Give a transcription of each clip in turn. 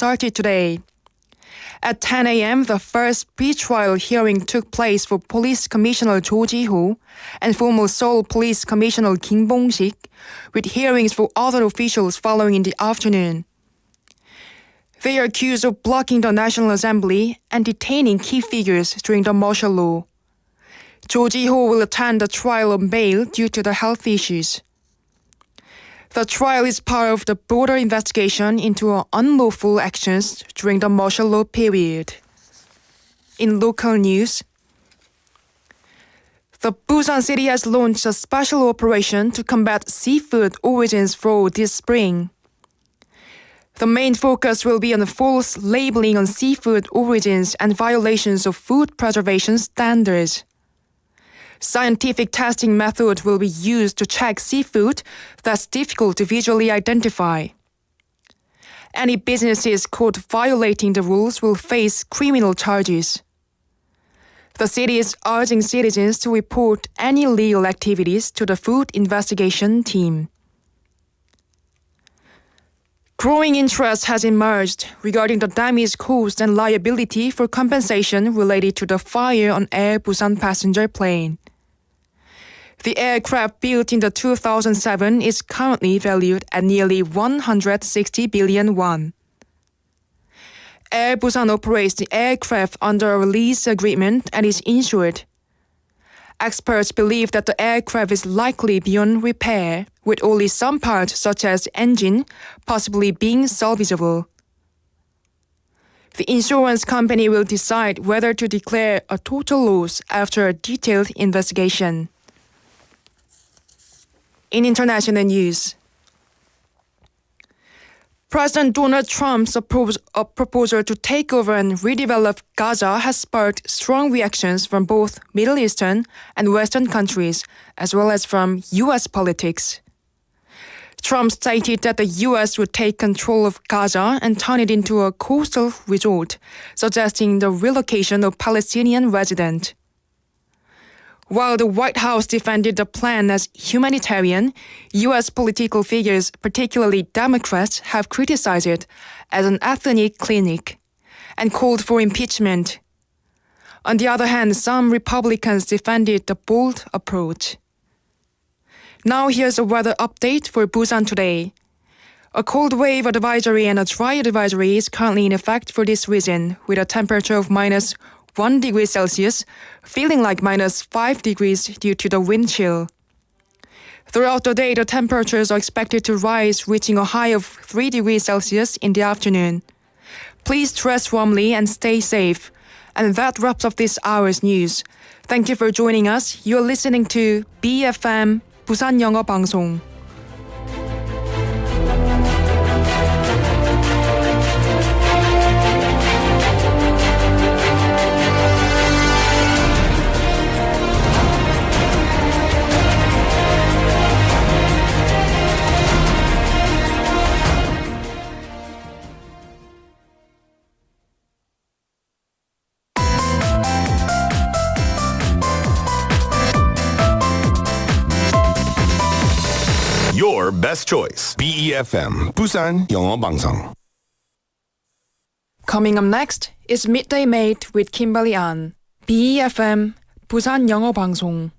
started today. At 10 a.m., the first pre-trial hearing took place for Police Commissioner Jo Ji-ho and former Seoul Police Commissioner Kim Bong-sik, with hearings for other officials following in the afternoon. They are accused of blocking the National Assembly and detaining key figures during the martial law. Jo Ji-ho will attend the trial on bail due to the health issues. The trial is part of the broader investigation into unlawful actions during the martial law period. In local news, the Busan city has launched a special operation to combat seafood origins fraud this spring. The main focus will be on false labeling on seafood origins and violations of food preservation standards. Scientific testing method will be used to check seafood that's difficult to visually identify. Any businesses caught violating the rules will face criminal charges. The city is urging citizens to report any illegal activities to the food investigation team. Growing interest has emerged regarding the damage caused and liability for compensation related to the fire on Air Busan passenger plane. The aircraft built in the 2007 is currently valued at nearly 160 billion won. Air Busan operates the aircraft under a lease agreement and is insured. Experts believe that the aircraft is likely beyond repair, with only some parts such as the engine possibly being salvageable. The insurance company will decide whether to declare a total loss after a detailed investigation. In international news, President Donald Trump's proposal to take over and redevelop Gaza has sparked strong reactions from both Middle Eastern and Western countries, as well as from U.S. politics. Trump stated that the U.S. would take control of Gaza and turn it into a coastal resort, suggesting the relocation of Palestinian residents. While the White House defended the plan as humanitarian, U.S. political figures, particularly Democrats, have criticized it as an ethnic clinic and called for impeachment. On the other hand, some Republicans defended the bold approach. Now here's a weather update for Busan today. A cold wave advisory and a dry advisory is currently in effect for this region, with a temperature of minus 1 degree Celsius, feeling like minus 5 degrees due to the wind chill. Throughout the day, the temperatures are expected to rise, reaching a high of 3 degrees Celsius in the afternoon. Please dress warmly and stay safe. And that wraps up this hour's news. Thank you for joining us. You're listening to BFM 부산영어방송. Your best choice. BEFM 부산영어방송. Coming up next is Midday Mate with Kimberly An. BEFM 부산영어방송.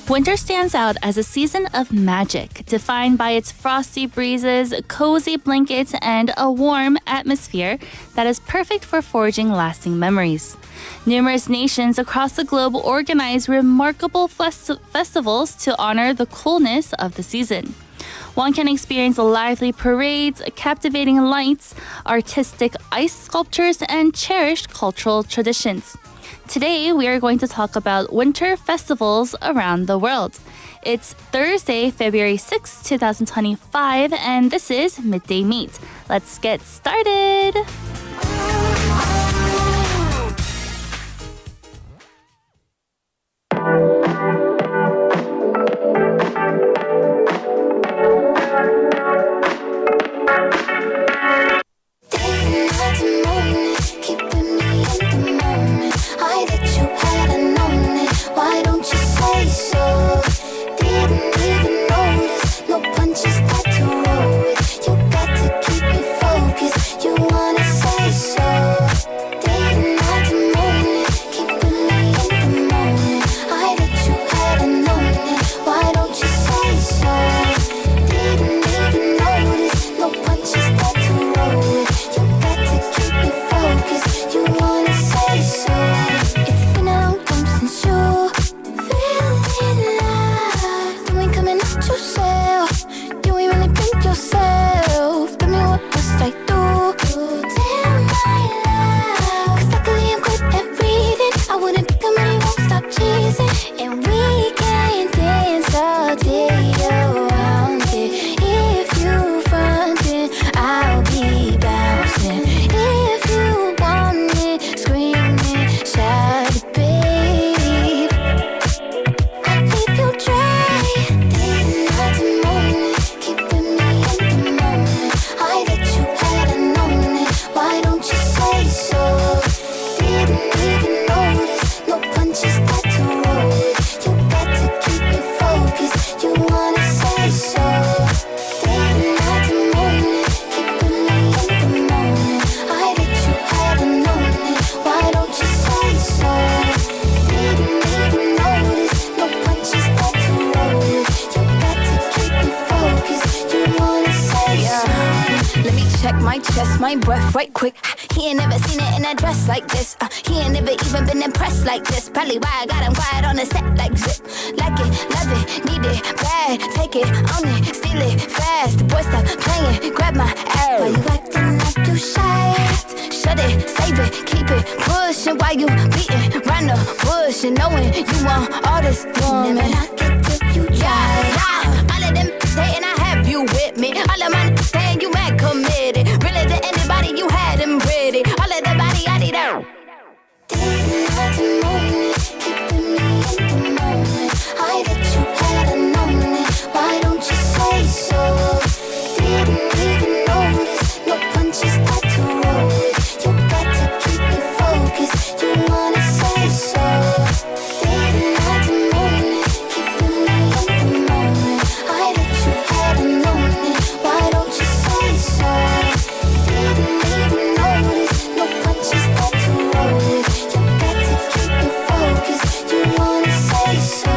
Winter stands out as a season of magic, defined by its frosty breezes, cozy blankets, and a warm atmosphere that is perfect for forging lasting memories. Numerous nations across the globe organize remarkable festivals to honor the coolness of the season. One can experience lively parades, captivating lights, artistic ice sculptures, and cherished cultural traditions. Today, we are going to talk about winter festivals around the world. It's Thursday, February 6, 2025, and this is Midday Mate. Let's get started! Keeping me in the my chest, my breath right quick. He ain't never seen it in a dress like this. He ain't never even been impressed like this. Probably why I got him quiet on the set like zip. Like it, love it, need it, bad. Take it, own it, steal it, fast. The boy stop playing, grab my ass. Why you acting like you shy? Shut it, save it, keep it pushing. While you beating round the bush and knowing you want all this woman. Never knock it till you try. All of them saying I have you with me. All of my saying you mad committed. Really to anybody you had them pretty. All of the body I need out. Didn't have to moment, keeping me in the moment. I bet you had known it. Why don't you say so? Didn't even notice. No punches got to roll it. You got to keep me focused. You wanna say so? Didn't have to moment, keeping me in the moment. I bet you had known it. Why don't you say so? Didn't even notice. No punches got to roll it. You got to keep me focused. You wanna say so?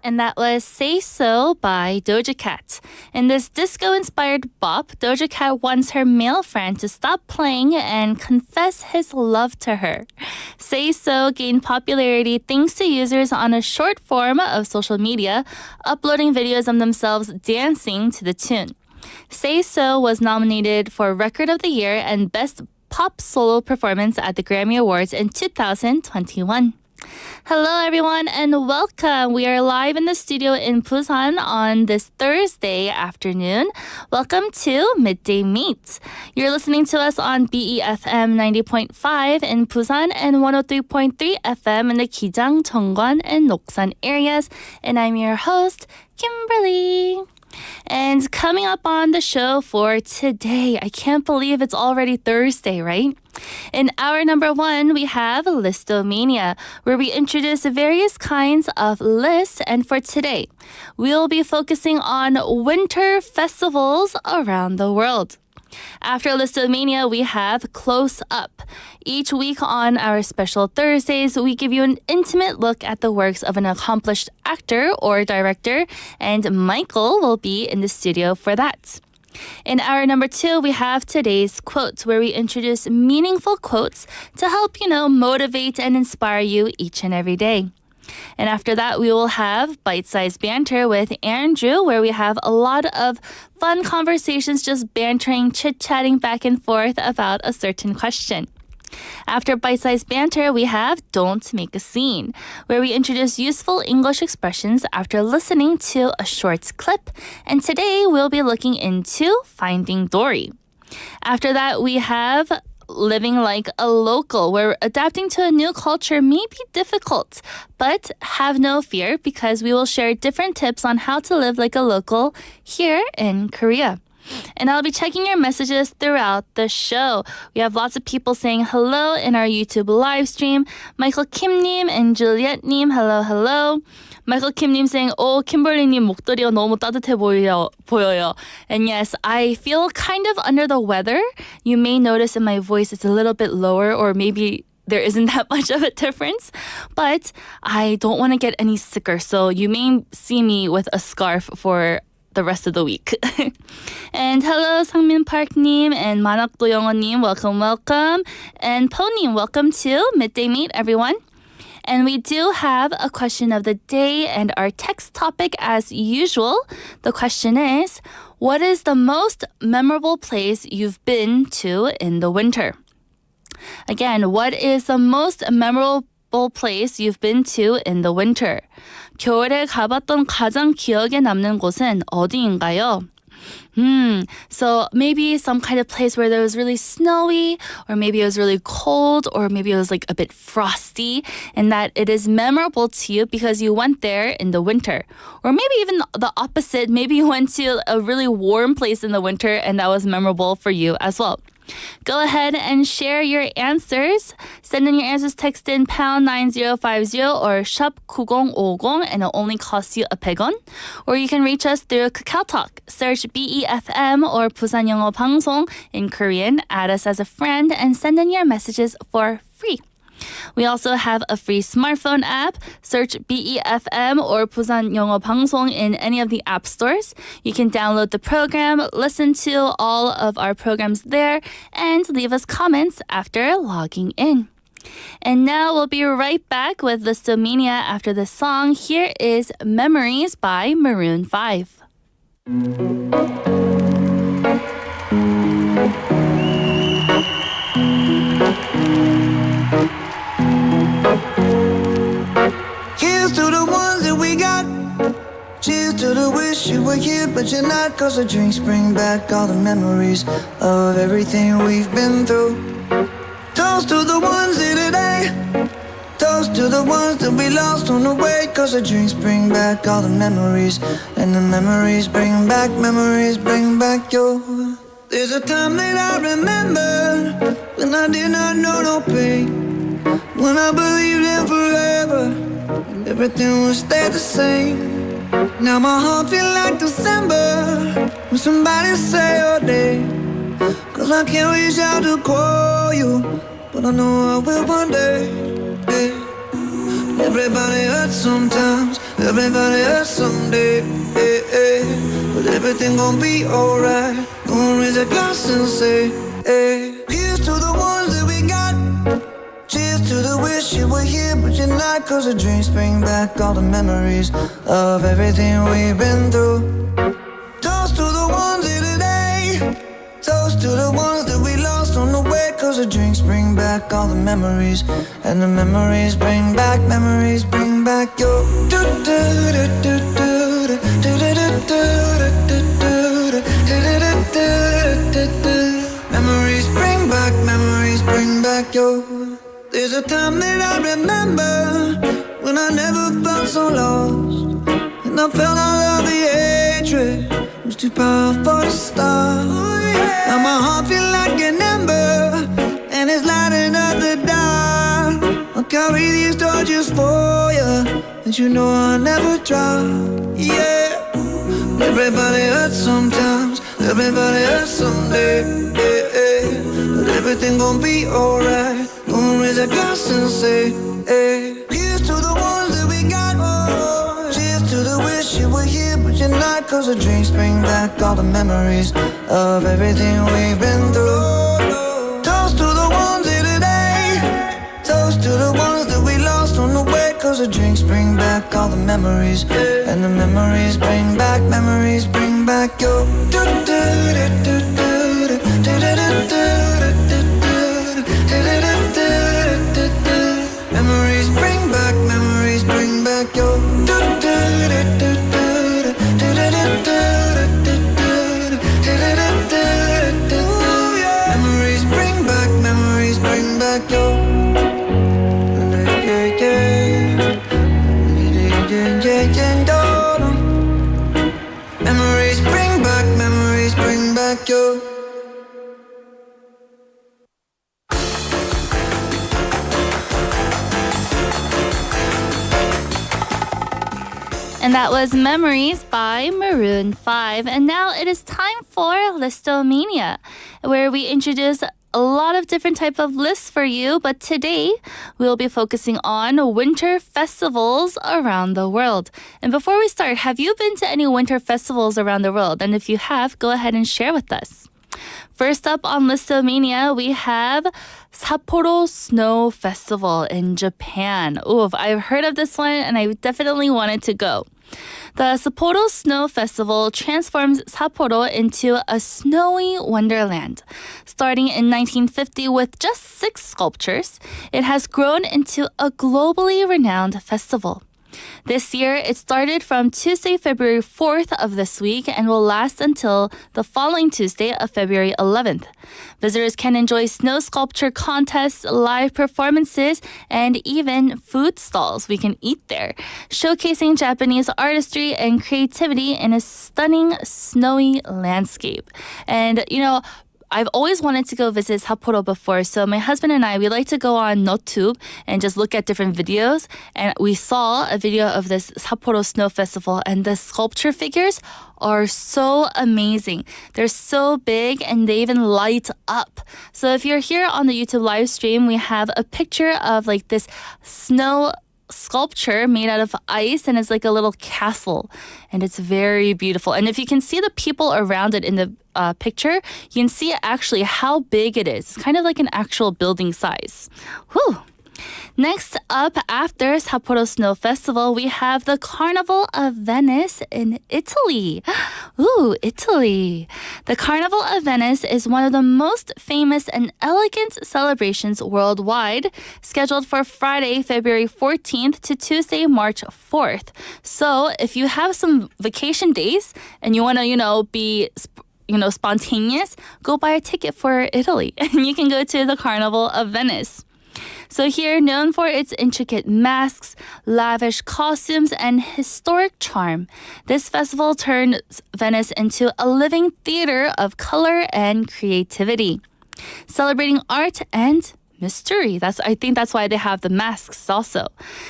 And that was Say So by Doja Cat. In this disco-inspired bop, Doja Cat wants her male friend to stop playing and confess his love to her. Say So gained popularity thanks to users on a short form of social media uploading videos of themselves dancing to the tune. Say So was nominated for Record of the Year and Best Pop Solo Performance at the Grammy Awards in 2021. Hello, everyone, and welcome. We are live in the studio in Busan on this Thursday afternoon. Welcome to Midday Mate. You're listening to us on BEFM 90.5 in Busan and 103.3 FM in the Gijang, Cheongwan, and Noksan areas. And I'm your host, Kimberly. And coming up on the show for today, I can't believe it's already Thursday, right? In hour number 1, we have Listomania, where we introduce various kinds of lists. And for today, we'll be focusing on winter festivals around the world. After Listomania, we have Close Up. Each week on our special Thursdays, we give you an intimate look at the works of an accomplished actor or director, and Michael will be in the studio for that. In hour number 2, we have today's quotes, where we introduce meaningful quotes to help, motivate and inspire you each and every day. And after that, we will have bite-sized banter with Andrew, where we have a lot of fun conversations, just bantering, chit-chatting back and forth about a certain question. After bite-sized banter, we have Don't Make a Scene, where we introduce useful English expressions after listening to a short clip. And today, we'll be looking into Finding Dory. After that, we have Living Like a Local, where adapting to a new culture may be difficult, but have no fear because we will share different tips on how to live like a local here in Korea. And I'll be checking your messages throughout the show. We have lots of people saying hello in our YouTube live stream. Michael Kim님 and Juliet님, hello, hello. Michael Kim님 saying, Kimberly님 목도리가 너무 따뜻해 보여요. And yes, I feel kind of under the weather. You may notice in my voice it's a little bit lower, or maybe there isn't that much of a difference. But I don't want to get any sicker, so you may see me with a scarf for the rest of the week. And hello, Sangmin Park님 and Manakdo Yongho님, welcome, welcome. And Po님, welcome to Midday Mate, everyone. And we do have a question of the day and our text topic as usual. The question is, what is the most memorable place you've been to in the winter? Again, what is the most memorable memorable place you've been to in the winter. 겨울에 가봤던 가장 기억에 남는 곳은 어디인가요? So maybe some kind of place where there was really snowy, or maybe it was really cold, or maybe it was like a bit frosty, and that it is memorable to you because you went there in the winter. Or maybe even the opposite, maybe you went to a really warm place in the winter and that was memorable for you as well. Go ahead and share your answers. Send in your answers, text in pound 9050 or shop 9050 and it'll only cost you a 100원. Or you can reach us through KakaoTalk. Search BEFM or 부산영어방송 in Korean. Add us as a friend and send in your messages for free. We also have a free smartphone app. Search BEFM or 부산영어방송 in any of the app stores. You can download the program, listen to all of our programs there, and leave us comments after logging in. And now we'll be right back with Listomania after this song. Here is Memories by Maroon 5. Here's to the ones that we got. Cheers to the wish you were here, but you're not. 'Cause the drinks bring back all the memories of everything we've been through. Toast to the ones here today. Toast to the ones that we lost on the way. 'Cause the drinks bring back all the memories, and the memories bring back your. There's a time that I remember when I did not know no pain, when I believed in forever and everything would stay the same. Now my heart feel like December when somebody say your name. 'Cause I can't reach out to call you, but I know I will one day. Yeah. Everybody hurts sometimes, everybody hurts someday. Yeah, yeah. But everything gon' be alright. Gonna raise a glass and say, hey. Here's to the ones that we got. Cheers to the wish you were here, but you're not. 'Cause the drinks bring back all the memories of everything we've been through. Toast to the ones here today. Toast to the ones that we lost on the way. 'Cause the drinks bring back all the memories, and the memories bring back your. Memories bring back your. There's a time that I remember when I never felt so lost, and I felt all of the hatred was too powerful to stop. Now my heart feel like an ember, and it's lighting up the dark. I'll carry these torches for you, and you know I'll never drop. Yeah. Everybody hurts sometimes, everybody hurts someday. Yeah, yeah. But everything gon' be alright. Gonna raise a glass and say, hey. Here's to the ones that we got. Oh, cheers to the wish you were here, but you're not. 'Cause the drinks bring back all the memories of everything we've been through. Toast to the ones here today. Toast to the ones that we lost on the way. 'Cause the drinks bring back all the memories, and the memories bring back your. Memories bring back your. Memories bring back your. Memories bring back your. And that was Memories by Maroon 5. And now it is time for Listomania, where we introduce a lot of different type of lists for you. But today, we'll be focusing on winter festivals around the world. And before we start, have you been to any winter festivals around the world? And if you have, go ahead and share with us. First up on Listomania, we have Sapporo Snow Festival in Japan. Ooh, I've heard of this one and I definitely wanted to go. The Sapporo Snow Festival transforms Sapporo into a snowy wonderland. Starting in 1950 with just 6 sculptures, it has grown into a globally renowned festival. This year, it started from Tuesday, February 4th of this week and will last until the following Tuesday of February 11th. Visitors can enjoy snow sculpture contests, live performances, and even food stalls we can eat there, showcasing Japanese artistry and creativity in a stunning snowy landscape. And, I've always wanted to go visit Sapporo before, so my husband and I, we like to go on NoTube and just look at different videos. And we saw a video of this Sapporo Snow Festival, and the sculpture figures are so amazing. They're so big, and they even light up. So if you're here on the YouTube live stream, we have a picture of like this snow sculpture made out of ice, and it's like a little castle, and it's very beautiful. And if you can see the people around it in the picture, you can see actually how big it is. It's kind of like an actual building size. Whew. Next up, after Sapporo Snow Festival, we have the Carnival of Venice in Italy. Ooh, Italy. The Carnival of Venice is one of the most famous and elegant celebrations worldwide, scheduled for Friday, February 14th to Tuesday, March 4th. So if you have some vacation days and you want to, be spontaneous, go buy a ticket for Italy and you can go to the Carnival of Venice. So here, known for its intricate masks, lavish costumes, and historic charm, this festival turns Venice into a living theater of color and creativity, celebrating art and mystery. I think that's why they have the masks also.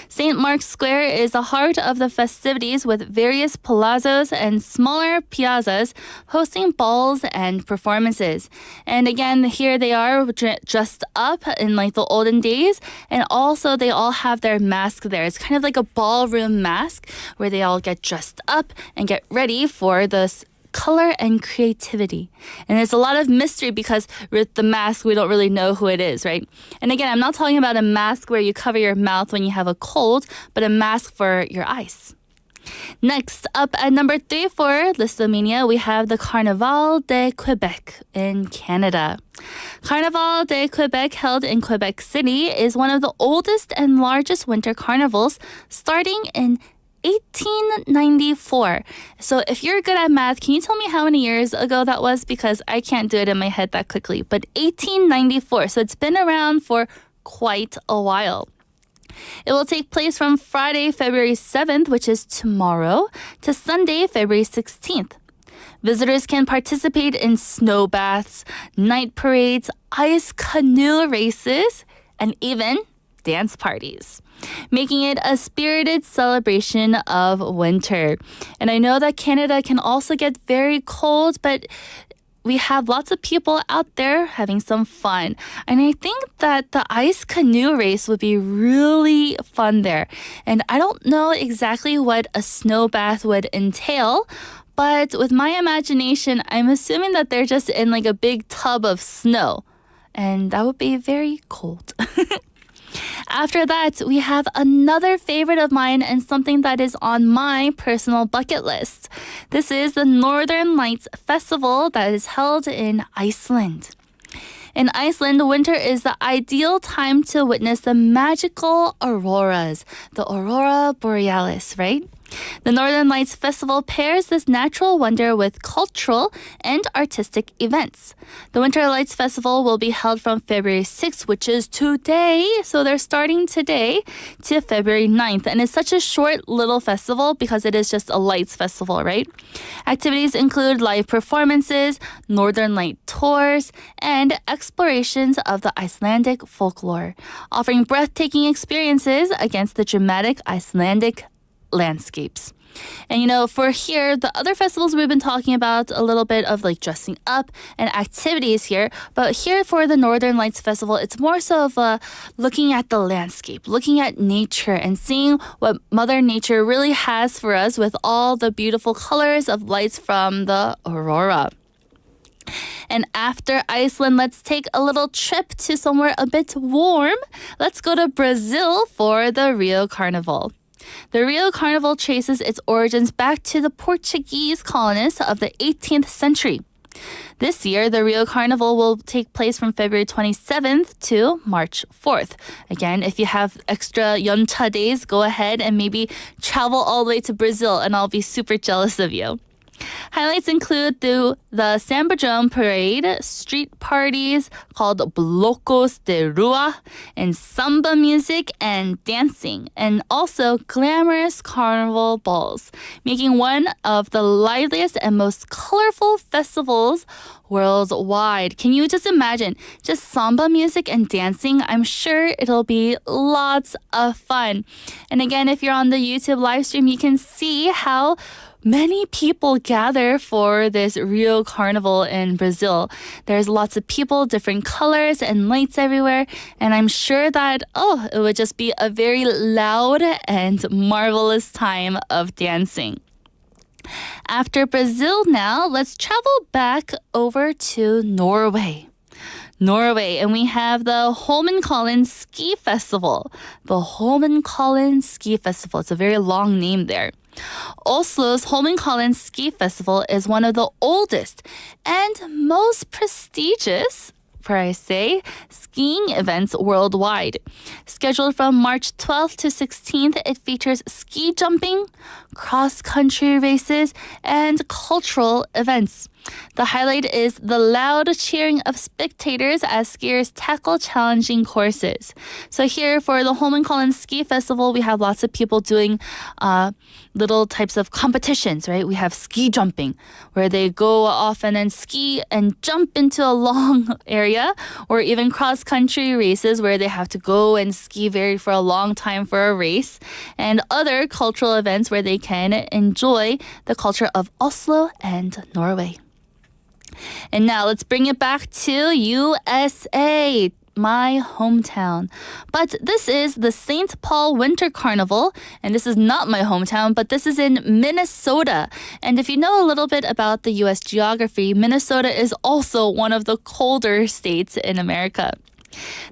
St. Mark's Square is the heart of the festivities, with various palazzos and smaller piazzas hosting balls and performances. And again, here they are dressed up in like the olden days, and also they all have their mask there. It's kind of like a ballroom mask where they all get dressed up and get ready for this color and creativity. And there's a lot of mystery because with the mask, we don't really know who it is, right? And again, I'm not talking about a mask where you cover your mouth when you have a cold, but a mask for your eyes. Next up at number 3 for Listomania, we have the Carnaval de Quebec in Canada. Carnaval de Quebec, held in Quebec City, is one of the oldest and largest winter carnivals, starting in 1894. So if you're good at math, can you tell me how many years ago that was? Because I can't do it in my head that quickly. But 1894. So it's been around for quite a while. It will take place from Friday, February 7th, which is tomorrow, to Sunday, February 16th. Visitors can participate in snow baths, night parades, ice canoe races, and even dance parties, making it a spirited celebration of winter. And I know that Canada can also get very cold, but we have lots of people out there having some fun. And I think that the ice canoe race would be really fun there. And I don't know exactly what a snow bath would entail, but with my imagination, I'm assuming that they're just in like a big tub of snow. And that would be very cold. After that, we have another favorite of mine and something that is on my personal bucket list. This is the Northern Lights Festival that is held in Iceland. In Iceland, winter is the ideal time to witness the magical auroras, the aurora borealis, right? The Northern Lights Festival pairs this natural wonder with cultural and artistic events. The Winter Lights Festival will be held from February 6th, which is today, so they're starting today, to February 9th. And it's such a short little festival because it is just a lights festival, right? Activities include live performances, Northern Light tours, and explorations of the Icelandic folklore, offering breathtaking experiences against the dramatic Icelandic landscapes. And for here, the other festivals we've been talking about a little bit of like dressing up and activities here, but here for the Northern Lights Festival, it's more so of looking at the landscape, looking at nature and seeing what Mother Nature really has for us with all the beautiful colors of lights from the aurora. And after Iceland, let's take a little trip to somewhere a bit warm. Let's go to Brazil for the Rio Carnival. The Rio Carnival traces its origins back to the Portuguese colonists of the 18th century. This year, the Rio Carnival will take place from February 27th to March 4th. Again, if you have extra 연차 days, go ahead and maybe travel all the way to Brazil, and I'll be super jealous of you. Highlights include the Sambadrome Parade, street parties called Blocos de Rua, and samba music and dancing, and also glamorous carnival balls, making one of the liveliest and most colorful festivals worldwide. Can you just imagine just samba music and dancing? I'm sure it'll be lots of fun. And again, if you're on the YouTube live stream, you can see how many people gather for this Rio Carnival in Brazil. There's lots of people, different colors and lights everywhere. And I'm sure that, it would just be a very loud and marvelous time of dancing. After Brazil now, let's travel back over to Norway. And we have the Holmenkollen Ski Festival. The Holmenkollen Ski Festival. It's a very long name there. Oslo's Holmenkollen Ski Festival is one of the oldest and most prestigious, skiing events worldwide. Scheduled from March 12th to 16th, it features ski jumping, cross-country races, and cultural events. The highlight is the loud cheering of spectators as skiers tackle challenging courses. So here for the Holmenkollen Ski Festival, we have lots of people doing little types of competitions, right? We have ski jumping, where they go off and then ski and jump into a long area, or even cross-country races where they have to go and ski for a long time for a race, and other cultural events where they can enjoy the culture of Oslo and Norway. And now let's bring it back to USA, my hometown. But this is the St. Paul Winter Carnival, and this is not my hometown, but this is in Minnesota. And if you know a little bit about the U.S. geography, Minnesota is also one of the colder states in America.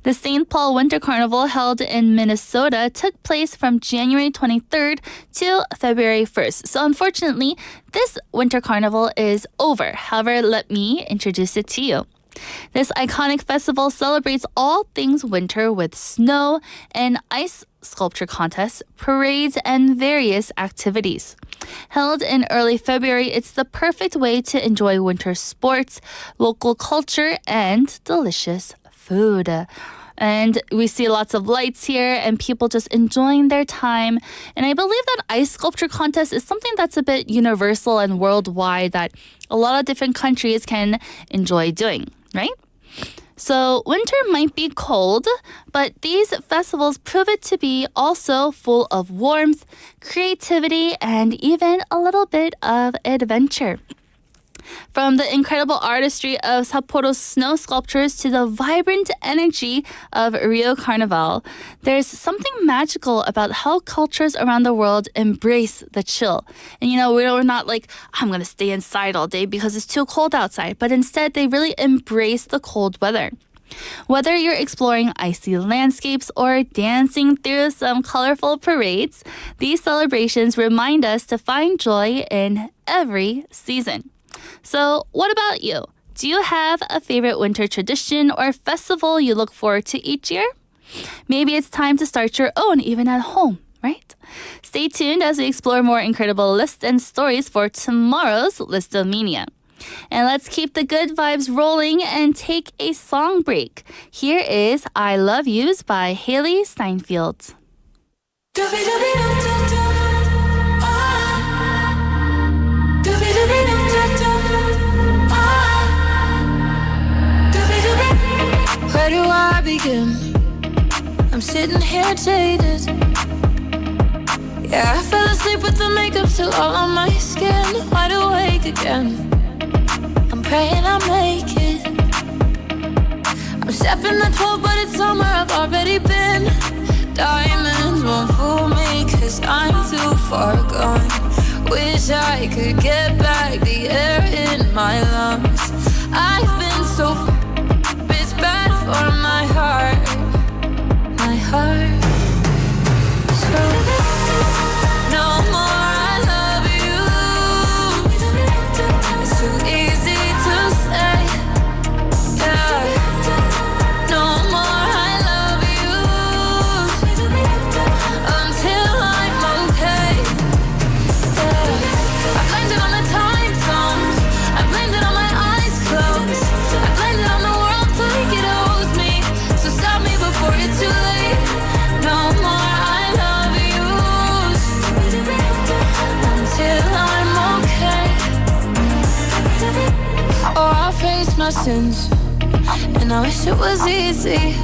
The St. Paul Winter Carnival held in Minnesota took place from January 23rd to February 1st. So unfortunately, this Winter Carnival is over. However, let me introduce it to you. This iconic festival celebrates all things winter with snow and ice sculpture contests, parades, and various activities. Held in early February, it's the perfect way to enjoy winter sports, local culture, and delicious food. And we see lots of lights here and people just enjoying their time. And I believe that ice sculpture contest is something that's a bit universal and worldwide that a lot of different countries can enjoy doing, right? So winter might be cold, but these festivals prove it to be also full of warmth, creativity, and even a little bit of adventure. From the incredible artistry of Sapporo's snow sculptures to the vibrant energy of Rio Carnival, there's something magical about how cultures around the world embrace the chill. And we're not like, I'm going to stay inside all day because it's too cold outside, but instead they really embrace the cold weather. Whether you're exploring icy landscapes or dancing through some colorful parades, these celebrations remind us to find joy in every season. So what about you? Do you have a favorite winter tradition or festival you look forward to each year? Maybe it's time to start your own, even at home, right? Stay tuned as we explore more incredible lists and stories for tomorrow's Listomania. And let's keep the good vibes rolling and take a song break. Here is I Love Yous by Haley Steinfeld. Where do I begin? I'm sitting here jaded. Yeah, I fell asleep with the makeup still all on my skin. Wide awake again. I'm praying I make it. I'm stepping the 12, but it's somewhere I've already been. Diamonds won't fool me, 'cause I'm too far gone. Wish I could get back the air in my lungs. I've been so it's bad for my heart. So No more I love you. It's too easy to say. Yeah. No more I love you. Until I'm okay. Yeah. I blamed it on the time zones. I blamed it on my eyes closed. I blamed it on the world like it owes me. So stop me before it's too late. No more I love you. Until I'm okay. Or I'll face my sins. And I wish it was easy.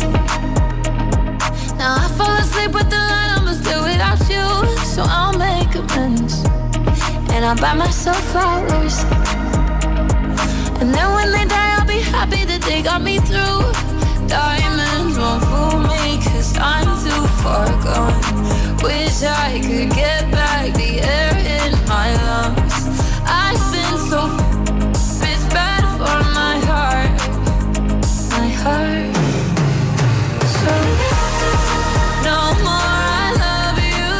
Now I fall asleep with the light on, but still without you. So I'll make amends. And I'll buy myself flowers. And then when they die, I'll be happy that they got me through. Diamonds won't fool me, 'cause I'm too far gone. Wish I could get back the air in my lungs. I've been so it's bad for my heart. My heart. So no more I love you.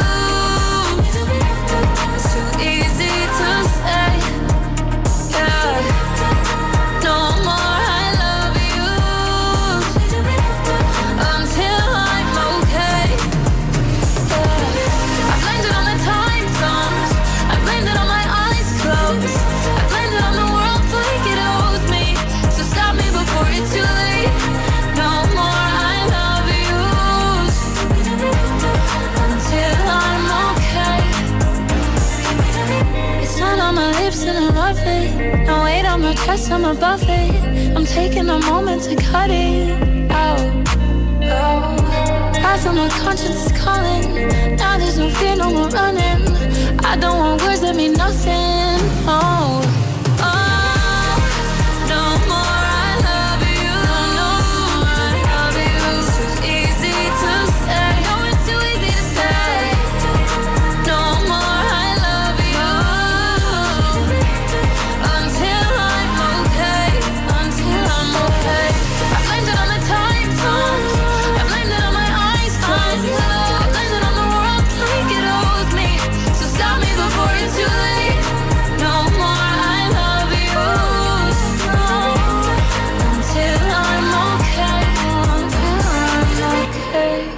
It's too easy to say. Yeah. No more I love you. Until I'm okay. Yeah. I blamed it on the time zones. I blamed it on my eyes closed. I blamed it on the world like it owes me. So stop me before it's too late. No more I love you. Until I'm okay. It's not on my lips and I love it. No weight on my chest, I'm above it. I'm taking a moment to cut it out. Oh. I feel my conscience is calling. Now there's no fear, no more running. I don't want words that mean nothing. Oh. Oh. No more I love you. No more I love you. It's too easy to say. No, it's too easy to say. No more I love you. Until I'm okay. Until I'm okay. I blamed it on the time zones. I blamed it on my eyes closed. I blamed it on the world like it owes me. So stop me before it's too late. No more I love you. Until I'm okay. Until I'm okay.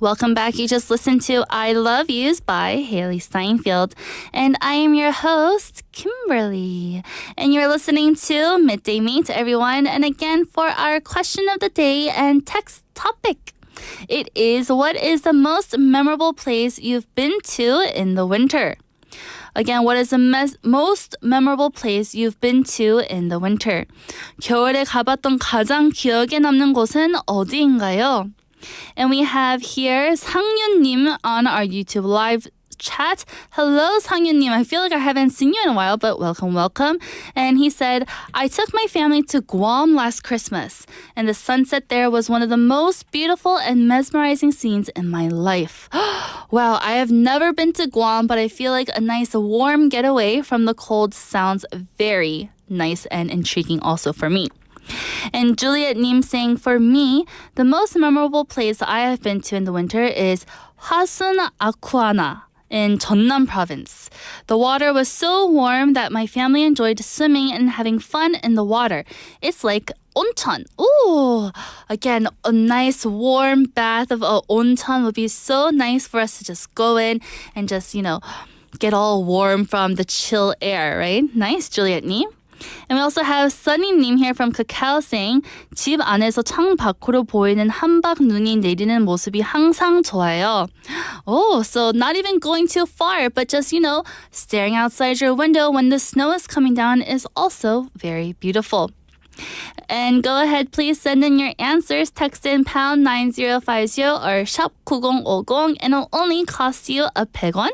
Welcome back. You just listened to I Love Yous by Haley Steinfeld. And I am your host, Kimberly. And you're listening to Midday Mate, everyone. And again, for our question of the day and text topic, it is, what is the most memorable place you've been to in the winter? Again, what is the most memorable place you've been to in the winter? 겨울에 가봤던 가장 기억에 남는 곳은 어디인가요? And we have here 상윤님 on our YouTube live chat. Hello, 상윤님. I feel like I haven't seen you in a while, but welcome, welcome. And he said, I took my family to Guam last Christmas, and the sunset there was one of the most beautiful and mesmerizing scenes in my life. Wow, I have never been to Guam, but I feel like a nice warm getaway from the cold sounds very nice and intriguing also for me. And Juliet Nim saying, for me, the most memorable place I have been to in the winter is Hwasun Akuana in Jeonnam province. The water was so warm that my family enjoyed swimming and having fun in the water. It's like 온천. Ooh, again, a nice warm bath of 온천 would be so nice for us to just go in and just, get all warm from the chill air, right? Nice, Juliet Nim. And we also have Sunny님 here from Kakao saying, 집 안에서 창 밖으로 보이는 한박 눈이 내리는 모습이 항상 좋아요. Oh, so not even going too far, but just, staring outside your window when the snow is coming down is also very beautiful. And go ahead, please send in your answers. Text in pound 9050 or shop 9050 and it'll only cost you a 100원.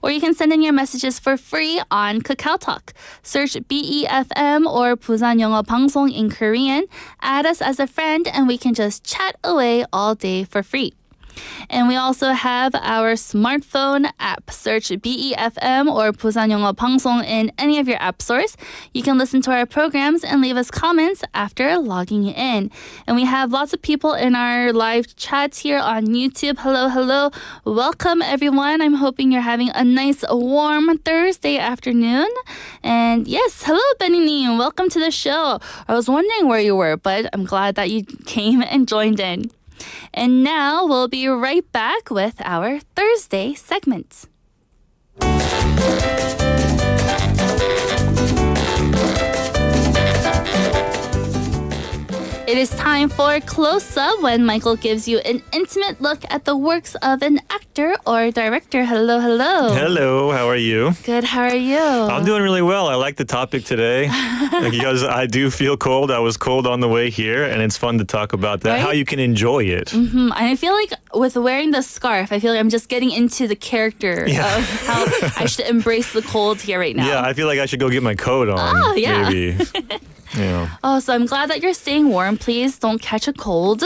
Or you can send in your messages for free on Kakao Talk. Search BEFM or 부산영어방송 in Korean. Add us as a friend and we can just chat away all day for free. And we also have our smartphone app. Search BEFM or 부산영어방송 in any of your app stores. You can listen to our programs and leave us comments after logging in. And we have lots of people in our live chats here on YouTube. Hello, hello. Welcome, everyone. I'm hoping you're having a nice, warm Thursday afternoon. And yes, hello, Benini. Welcome to the show. I was wondering where you were, but I'm glad that you came and joined in. And now we'll be right back with our Thursday segment. It is time for Close Up when Michael gives you an intimate look at the works of an actor or director. Hello, hello. Hello, how are you? Good, how are you? I'm doing really well. I like the topic today because I do feel cold. I was cold on the way here, and it's fun to talk about that, Right? how you can enjoy it. And I feel like with wearing the scarf, I feel like I'm just getting into the character of how I should embrace the cold here right now. Yeah, I feel like I should go get my coat on. Oh, yeah. Maybe. Yeah. Oh, so I'm glad that you're staying warm. Please don't catch a cold.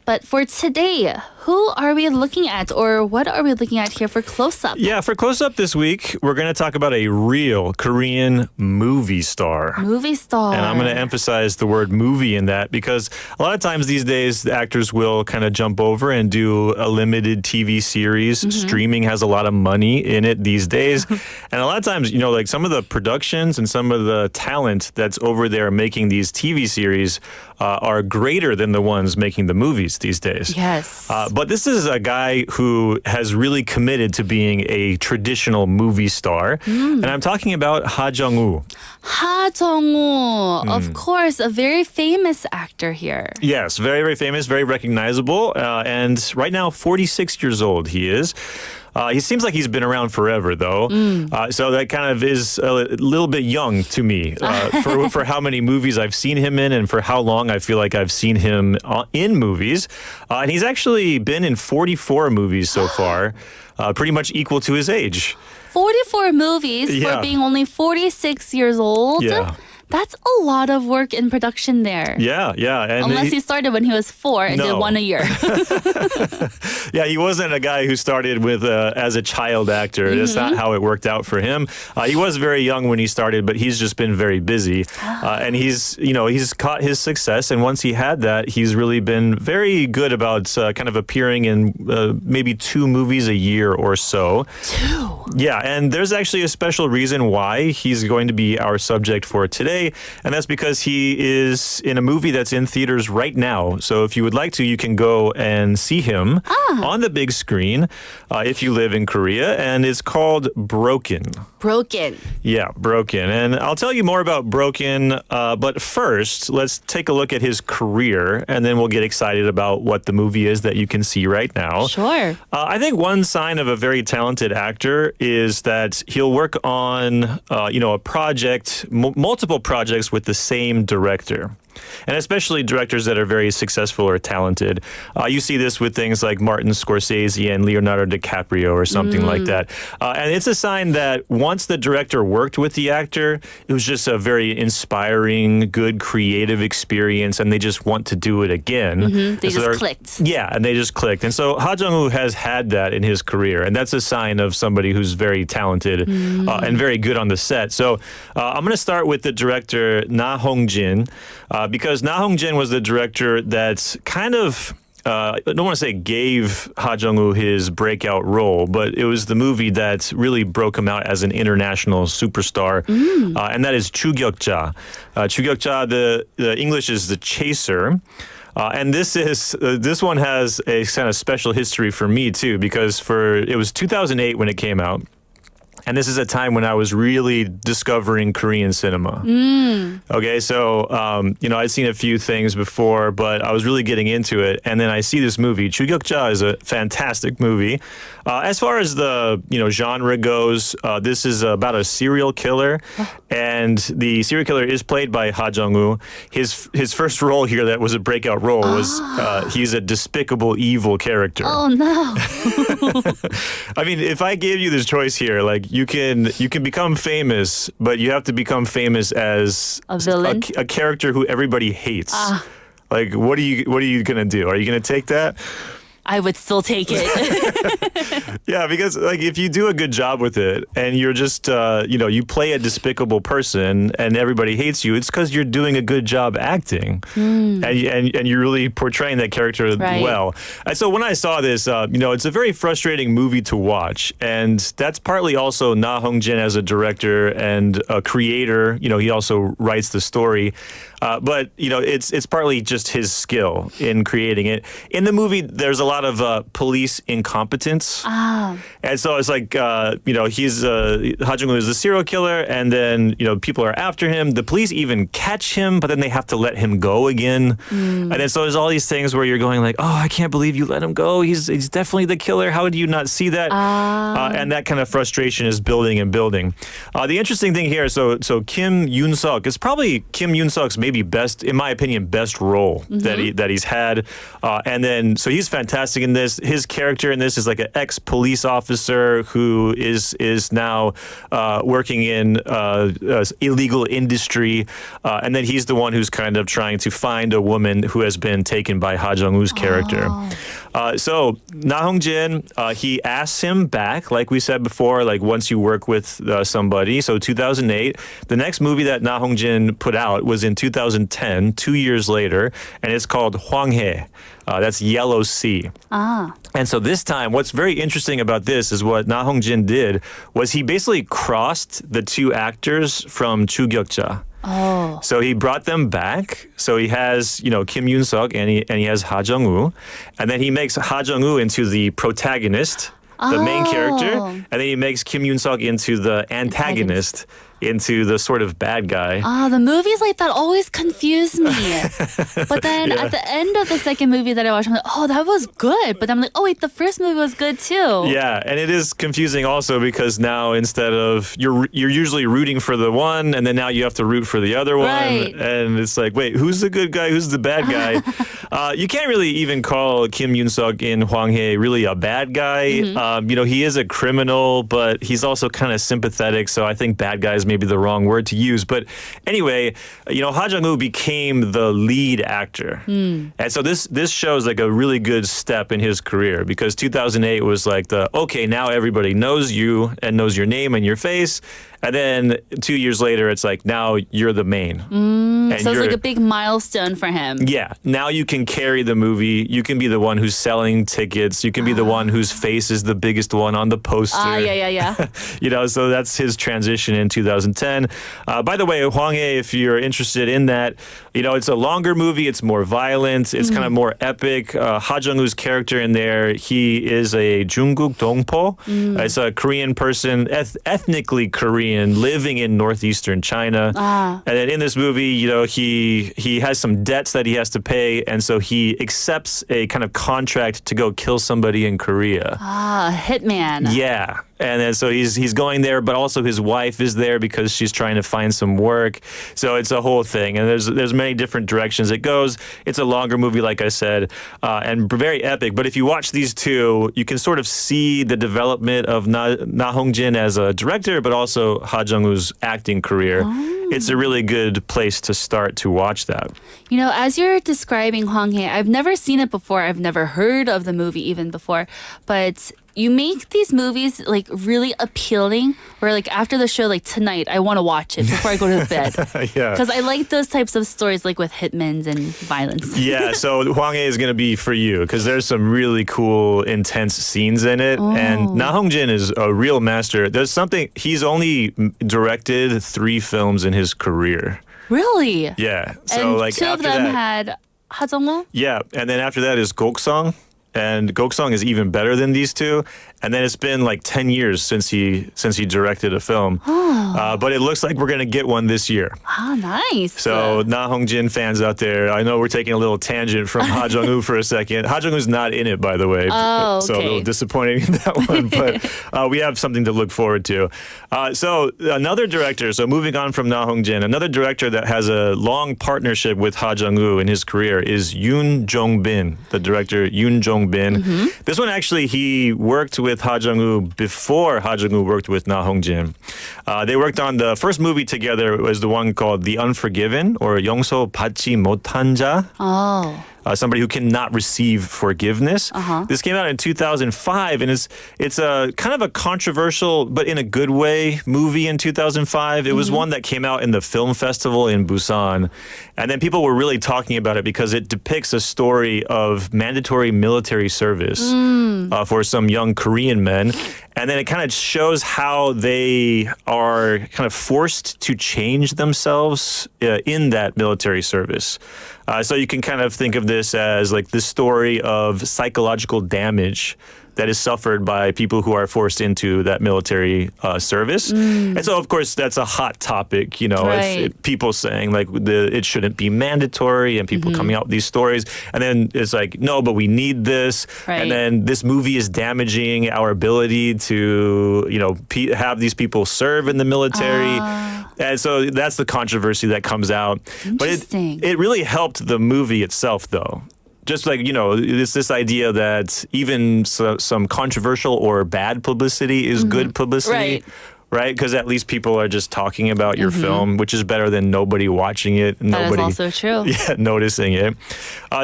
But for today, who are we looking at or what are we looking at here for Close Up? Yeah, for Close Up this week, we're going to talk about a real Korean movie star. Movie star. And I'm going to emphasize the word movie in that because a lot of times these days, the actors will kind of jump over and do a limited TV series. Streaming has a lot of money in it these days. And a lot of times, you know, like some of the productions and some of the talent that's over there making these TV series are greater than the ones making the movies these days. Yes. But this is a guy who has really committed to being a traditional movie star. And I'm talking about Ha Jung-woo. Ha Jung-woo, of course, a very famous actor here. Yes, very, very famous, very recognizable. And right now, 46 years old he is. He seems like he's been around forever, though. So that kind of is a little bit young to me for how many movies I've seen him in and for how long I feel like I've seen him in movies. And he's actually been in 44 movies so far, pretty much equal to his age. 44 movies Yeah. for being only 46 years old. Yeah. That's a lot of work in production there. Yeah, yeah. And Unless he started when he was 4 and did No. one a year. Yeah, he wasn't a guy who started with as a child actor. That's not how it worked out for him. He was very young when he started, but he's just been very busy. And he's caught his success. And once he had that, he's really been very good about kind of appearing in maybe 2 movies a year or so. 2? Yeah, and there's actually a special reason why he's going to be our subject for today, and that's because he is in a movie that's in theaters right now. So if you would like to, you can go and see him on the big screen if you live in Korea, and it's called Broken. Broken. Yeah, Broken. And I'll tell you more about Broken, but first, let's take a look at his career, and then we'll get excited about what the movie is that you can see right now. Sure. I think one sign of a very talented actor is that he'll work on, a project, multiple projects with the same director. And especially directors that are very successful or talented. You see this with things like Martin Scorsese and Leonardo DiCaprio or something like that. And it's a sign that once the director worked with the actor, it was just a very inspiring, good, creative experience, and they just want to do it again. They just clicked. Yeah, and they just clicked. And so Ha Jung-woo has had that in his career, and that's a sign of somebody who's very talented and very good on the set. So I'm going to start with the director Na Hong-jin, because Na Hong-jin was the director that kind of I don't want to say gave Ha Jung-woo his breakout role, but it was the movie that really broke him out as an international superstar, and that is Chugyokja. Chugyokja, the English is The Chaser. And this one has a kind of special history for me too, because it was 2008 when it came out. And this is a time when I was really discovering Korean cinema. Okay, so, I'd seen a few things before, but I was really getting into it. And then I see this movie. Chugyokja is a fantastic movie. As far as the, genre goes, this is about a serial killer. And the serial killer is played by Ha Jung-woo. His first role here that was a breakout role was he's a despicable, evil character. Oh, no. I mean, if I gave you this choice here, like you can become famous, but you have to become famous as A villain? a character who everybody hates. Like, what are you gonna do? Are you gonna take that? I would still take it. Yeah, because like if you do a good job with it and you're just you play a despicable person and everybody hates you, it's because you're doing a good job acting and you're really portraying that character Right. well. And so when I saw this, it's a very frustrating movie to watch, and that's partly also Na Hong-jin as a director and a creator. He also writes the story. But it's partly just his skill in creating it. In the movie, there's a lot of police incompetence, and so it's like he's Ha Jung-woo is the serial killer, and then people are after him. The police even catch him, but then they have to let him go again, and then so there's all these things where you're going like, oh, I can't believe you let him go. He's definitely the killer. How do you not see that? And that kind of frustration is building and building. The interesting thing here, so Kim Yoon-suk is probably Kim Yoon-suk's maybe best, in my opinion, best role that he's had. And then, so he's fantastic in this. His character in this is like an ex-police officer who is now working in illegal industry. And then he's the one who's kind of trying to find a woman who has been taken by Ha Jung-woo's character. So Na Hong-jin, he asks him back, like we said before, like once you work with somebody. So 2008, the next movie that Na Hong-jin put out was in 2010, 2 years later, and it's called Hwanghae. That's Yellow Sea. And so this time, what's very interesting about this is what Na Hong-jin did was he basically crossed the two actors from Chugyokja. Oh. So he brought them back. So he has, Kim Yoon-suk and he has Ha Jung-woo. And then he makes Ha Jung-woo into the protagonist, the main character. And then he makes Kim Yoon-suk into the antagonist, into the sort of bad guy. The movies like that always confuse me. But then at the end of the second movie that I watched, I'm like, oh, that was good. But I'm like, oh, wait, the first movie was good too. Yeah, and it is confusing also because now instead of, you're usually rooting for the one, and then now you have to root for the other one. Right. And it's like, wait, who's the good guy? Who's the bad guy? You can't really even call Kim Yoon-suk in Hwanghae really a bad guy. He is a criminal, but he's also kind of sympathetic. So I think bad guys maybe the wrong word to use. But anyway, Ha Jung-woo became the lead actor. And so this shows like a really good step in his career because 2008 was like okay, now everybody knows you and knows your name and your face. And then 2 years later, it's like, now you're the main. And So it's like a big milestone for him. Yeah. Now you can carry the movie. You can be the one who's selling tickets. You can be the one whose face is the biggest one on the poster. Yeah. So that's his transition in 2010. By the way, Hwanghae, if you're interested in that, it's a longer movie. It's more violent. It's kind of more epic. Ha Jung-woo's character in there, he is a Jungkook Dongpo. It's a Korean person, ethnically Korean, living in northeastern China. And then in this movie, he has some debts that he has to pay, and so he accepts a kind of contract to go kill somebody in Korea. Hitman. Yeah. And then so he's going there, but also his wife is there because she's trying to find some work. So it's a whole thing, and there's many different directions it goes. It's a longer movie, like I said, and very epic. But if you watch these two, you can sort of see the development of Na Hong-jin as a director, but also Ha Jung-woo's acting career. It's a really good place to start to watch that. As you're describing Hwanghae, I've never seen it before. I've never heard of the movie even before. But you make these movies like really appealing where like after the show, like tonight, I want to watch it before I go to bed. Yeah. Because I like those types of stories like with hitmans and violence. Yeah, so Hwanghae is going to be for you because there's some really cool, intense scenes in it. And Na Hong-jin is a real master. He's only directed 3 films in his career. Really? Yeah. So and like 2 of after them that, had Ha Jung-woo? yeah, and then after that is Goksong. And Goksong is even better than these two. And then it's been like 10 years since he directed a film. But it looks like we're going to get one this year. Nice. So Na Hong-jin fans out there, I know we're taking a little tangent from Ha Jung-woo for a second. Ha Jung-woo's not in it, by the way. Oh, So a little okay. disappointing in that one. But we have something to look forward to. So another director, so moving on from Na Hong-jin, another director that has a long partnership with Ha Jung-woo in his career is Yoon Jong-bin, the director Yoon Jong-bin. This one actually, he worked with Ha Jung-woo before Ha Jung-woo worked with Na Hong-jin. They worked on the first movie together. It was the one called The Unforgiven, or 용서 받지 못한 자. somebody who cannot receive forgiveness. This came out in 2005, and it's a kind of a controversial, but in a good way, movie in 2005. It was one that came out in the film festival in Busan, and then people were really talking about it because it depicts a story of mandatory military service for some young Korean men. And then it kind of shows how they are kind of forced to change themselves in that military service. So you can kind of think of this as like the story of psychological damage that is suffered by people who are forced into that military service. And so, of course, that's a hot topic. You know, Right. people saying like it shouldn't be mandatory, and people coming out with these stories. And then it's like, no, but we need this. Right. And then this movie is damaging our ability to, you know, have these people serve in the military. And so that's the controversy that comes out. But Interesting. it really helped the movie itself, though. Just like, you know, it's this idea that even some controversial or bad publicity is good publicity. Right? Because at least people are just talking about your film, which is better than nobody watching it. And That is nobody, also true. Yeah, noticing it.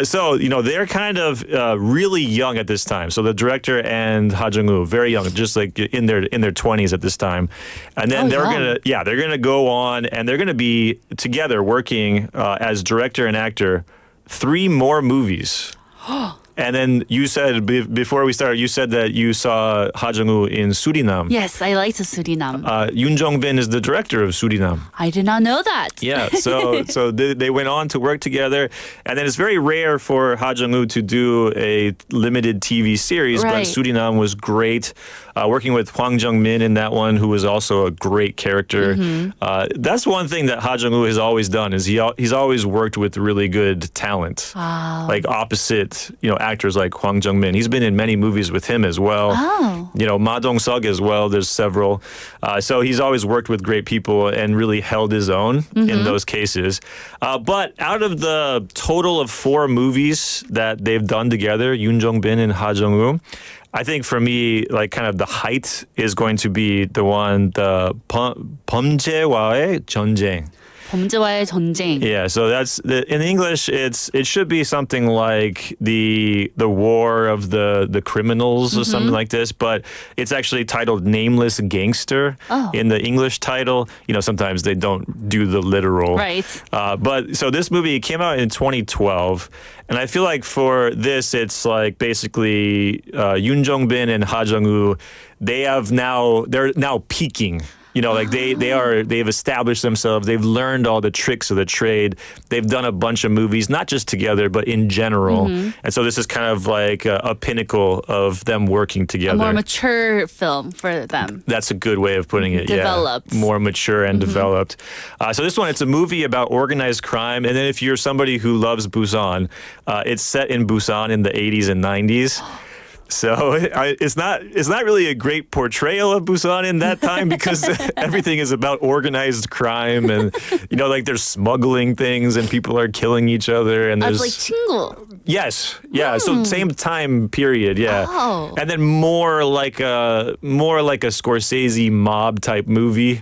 So, you know, they're kind of really young at this time. So the director and Ha Jung-woo, very young, just like in their 20s at this time. And then they're gonna go on, and they're gonna be together working as director and actor 3 more movies. And then you said, before we started, you said that you saw Ha Jung-woo in Suriname. Yes, I liked Suriname. Yoon Jong-bin is the director of Suriname. I did not know that. Yeah, so they went on to work together. And then it's very rare for Ha Jung-woo to do a limited TV series, but Right. Suriname was great. Working with Hwang Jung-min in that one, who was also a great character. That's one thing that Ha Jung-woo has always done, is he's always worked with really good talent. Like opposite, you know, actors like Hwang Jung-min. He's been in many movies with him as well. You know, Ma Dong-seok as well. There's several. So he's always worked with great people and really held his own in those cases. But out of the total of 4 movies that they've done together, Yoon Jong-bin and Ha Jung-woo, I think for me, like kind of the height is going to be the one, the 범죄와의 전쟁. 범죄와의 전쟁. Yeah, so that's in English. It should be something like the war of the criminals or something like this. But it's actually titled Nameless Gangster in the English title. You know, sometimes they don't do the literal. Right. But so this movie came out in 2012. And I feel like for this, it's like basically Yoon Jong-bin and Ha Jung-woo, they're now peaking. You know, like they've established themselves. They've learned all the tricks of the trade. They've done a bunch of movies, not just together, but in general. And so this is kind of like a pinnacle of them working together. A more mature film for them. That's a good way of putting it. Developed. Yeah. More mature and developed. So this one, it's a movie about organized crime. And then if you're somebody who loves Busan, it's set in Busan in the 80s and 90s. So it's not really a great portrayal of Busan in that time, because everything is about organized crime, and you know, like there's smuggling things and people are killing each other, and there's As like 친구. Yes, yeah. So same time period, yeah. Oh. And then more like a Scorsese mob type movie.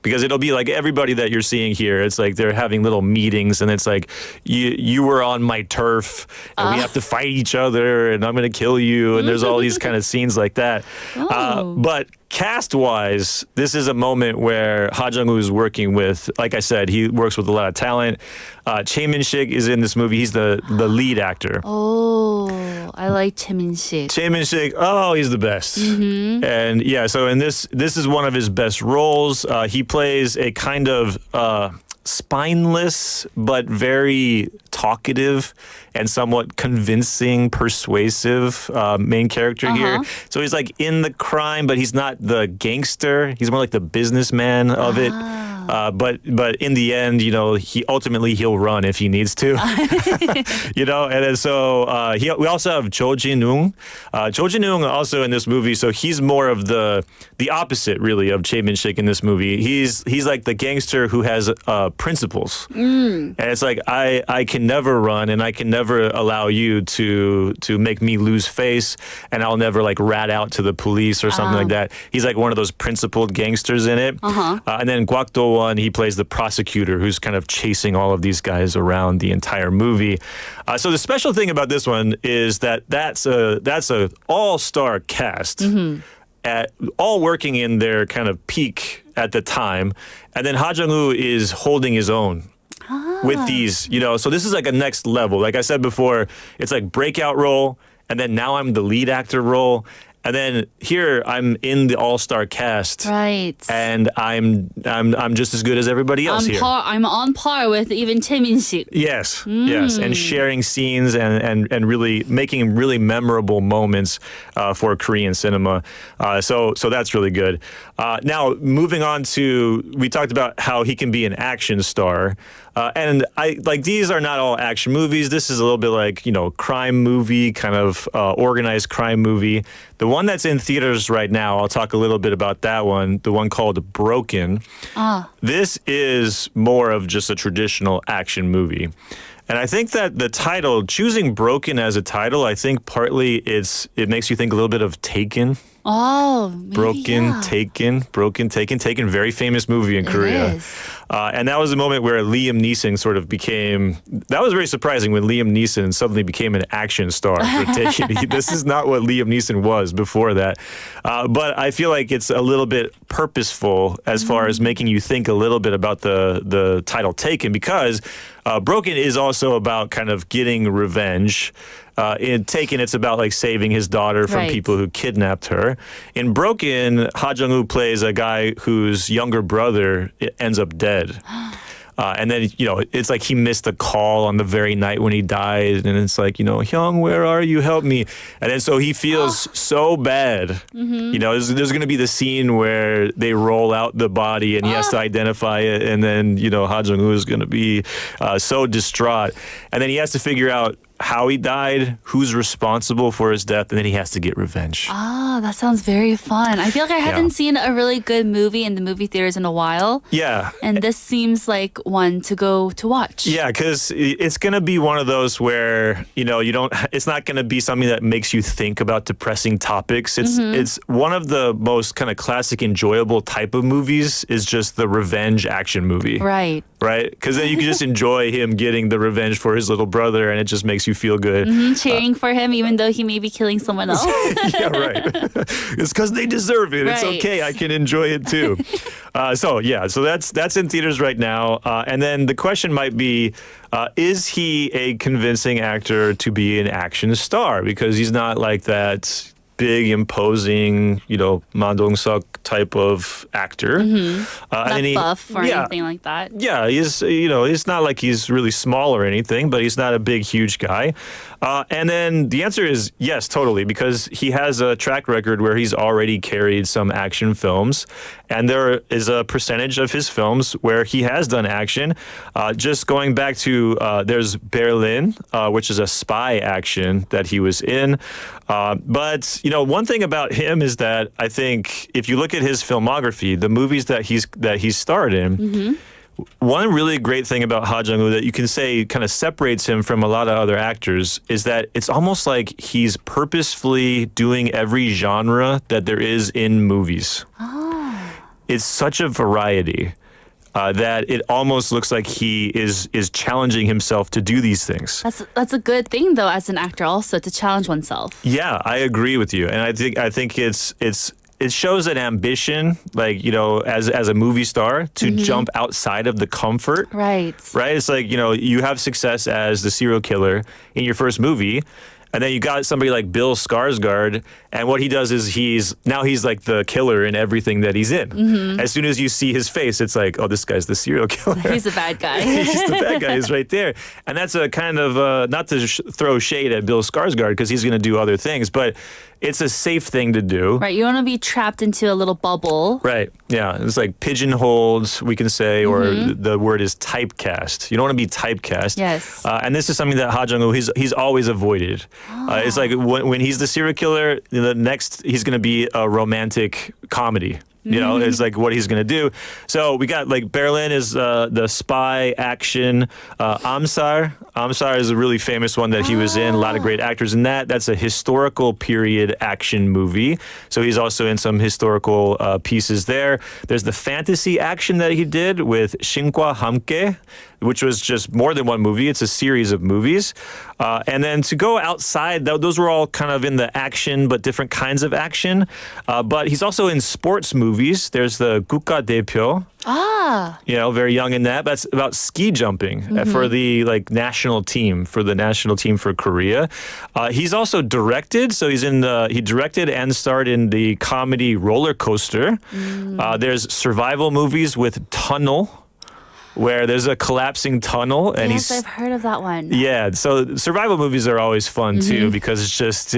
Because it'll be like everybody that you're seeing here, it's like they're having little meetings, and it's like you were on my turf, and we have to fight each other, and I'm going to kill you, and there's all these kind of scenes like that. But cast-wise, this is a moment where Ha Jung-woo is working with, like I said, he works with a lot of talent. Chae Min-sik is in this movie. He's the lead actor. Oh, I like Chae Min-sik. Chae Min-sik, oh, he's the best. And yeah, so in this is one of his best roles. He plays a kind of spineless but very talkative and somewhat convincing, persuasive main character here. So he's like in the crime, but he's not the gangster. He's more like the businessman of it. But in the end, you know, he'll run if he needs to, you know. And then so we also have Cho Jin-woong. Cho Jin-woong also in this movie. So he's more of the opposite, really, of Chae Min-sik in this movie. He's like the gangster who has principles, and it's like I can never run, and I can never allow you to make me lose face, and I'll never like rat out to the police or something like that. He's like one of those principled gangsters in it. And then Kwak Do one, he plays the prosecutor who's kind of chasing all of these guys around the entire movie. So the special thing about this one is that's a all-star cast. All working in their kind of peak at the time. And then Ha Jung-woo is holding his own with these, so this is like a next level. Like I said before, it's like breakout role, and then now I'm the lead actor role. And then here I'm in the all-star cast, Right. and I'm just as good as everybody else here. I'm on par with even Chae Min-sik. Yes, yes, and sharing scenes and really making really memorable moments for Korean cinema. So that's really good. Now moving on to, we talked about how he can be an action star. And these are not all action movies. This is a little bit like, crime movie, kind of organized crime movie. The one that's in theaters right now, I'll talk a little bit about that one, the one called Broken. This is more of just a traditional action movie. And I think that the title, choosing Broken as a title, I think partly it makes you think a little bit of Taken. Oh, maybe, Broken, yeah. Taken, very famous movie in Korea. is. And that was a moment where Liam Neeson sort of that was very surprising when Liam Neeson suddenly became an action star for Taken. This is not what Liam Neeson was before that. But I feel like it's a little bit purposeful as far as making you think a little bit about the title Taken, because Broken is also about kind of getting revenge. In Taken, it's about like saving his daughter from Right. people who kidnapped her. In Broken, Ha Jung-woo plays a guy whose younger brother ends up dead. And then, it's like he missed a call on the very night when he died. And it's like, Hyung, where are you? Help me. And then so he feels so bad. There's going to be the scene where they roll out the body and he has to identify it. And then, Ha Jung-woo is going to be so distraught. And then he has to figure out how he died, who's responsible for his death, and then he has to get revenge. That sounds very fun. I feel like I haven't seen a really good movie in the movie theaters in a while. Yeah. And this seems like one to go to watch. Yeah, because it's going to be one of those where, it's not going to be something that makes you think about depressing topics. It's one of the most kind of classic, enjoyable type of movies is just the revenge action movie. Right. Right? Because then you can just enjoy him getting the revenge for his little brother, and it just makes you feel good. Cheering for him even though he may be killing someone else. Yeah, right. It's because they deserve it. It's Right. okay. I can enjoy it too. So that's in theaters right now. And then the question might be, is he a convincing actor to be an action star? Because he's not like that big, imposing, Ma Dong-seok type of actor. Not buff or anything like that. Yeah, it's not like he's really small or anything, but he's not a big, huge guy. And then the answer is yes, totally, because he has a track record where he's already carried some action films. And there is a percentage of his films where he has done action. Just going back to, there's Berlin, which is a spy action that he was in. But, one thing about him is that I think if you look at his filmography, the movies that he's starred in, one really great thing about Ha Jung-woo that you can say kind of separates him from a lot of other actors is that it's almost like he's purposefully doing every genre that there is in movies. It's such a variety that it almost looks like he is challenging himself to do these things. That's a good thing though as an actor also to challenge oneself. Yeah, I agree with you, and I think it shows an ambition, like, as a movie star to jump outside of the comfort. Right. Right? It's like, you have success as the serial killer in your first movie. And then you got somebody like Bill Skarsgård, and what he does is he's like the killer in everything that he's in. As soon as you see his face, it's like, oh, this guy's the serial killer. He's a bad guy. He's the bad guy. He's right there. And that's a kind of, not to throw shade at Bill Skarsgård, because he's going to do other things, but it's a safe thing to do. Right, you don't want to be trapped into a little bubble. Right, yeah. It's like pigeonholed, we can say, or the word is typecast. You don't want to be typecast. Yes. And this is something that Ha Jung-woo, he's always avoided. It's like when he's the serial killer, the next he's going to be a romantic comedy. It's like what he's going to do. So we got like Berlin is the spy action. Amsar I'm Sorry is a really famous one that he was in. A lot of great actors in that. That's a historical period action movie. So he's also in some historical pieces there. There's the fantasy action that he did with 신과 함께, which was just more than one movie. It's a series of movies. And then to go outside, those were all kind of in the action, but different kinds of action. But he's also in sports movies. There's the 국가대표. You know, very young in that. That's about ski jumping for the national team, for Korea. He's also directed, so he directed and starred in the comedy Roller Coaster. There's survival movies with Tunnel, where there's a collapsing tunnel. And yes, I've heard of that one. Yeah, so survival movies are always fun too, because it's just,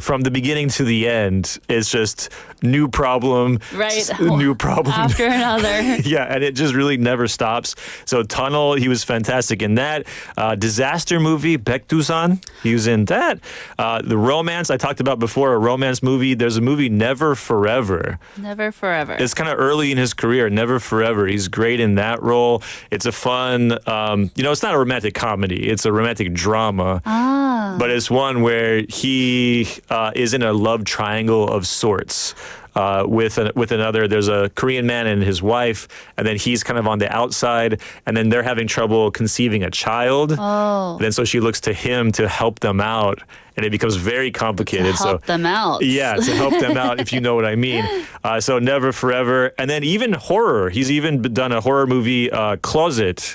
from the beginning to the end, it's just new problem, right? New problem. After another. Yeah, and it just really never stops. So Tunnel, he was fantastic in that. Disaster movie, Busan, he was in that. The romance I talked about before, a romance movie. There's a movie, Never Forever. Never Forever. It's kind of early in his career, Never Forever. He's great in that role. It's a fun, it's not a romantic comedy. It's a romantic drama. But it's one where he is in a love triangle of sorts. With another, there's a Korean man and his wife, and then he's kind of on the outside, and then they're having trouble conceiving a child. Then so she looks to him to help them out, and it becomes very complicated. To help them out. Yeah, to help them out, if you know what I mean. So Never Forever, and then even horror. He's even done a horror movie, Closet.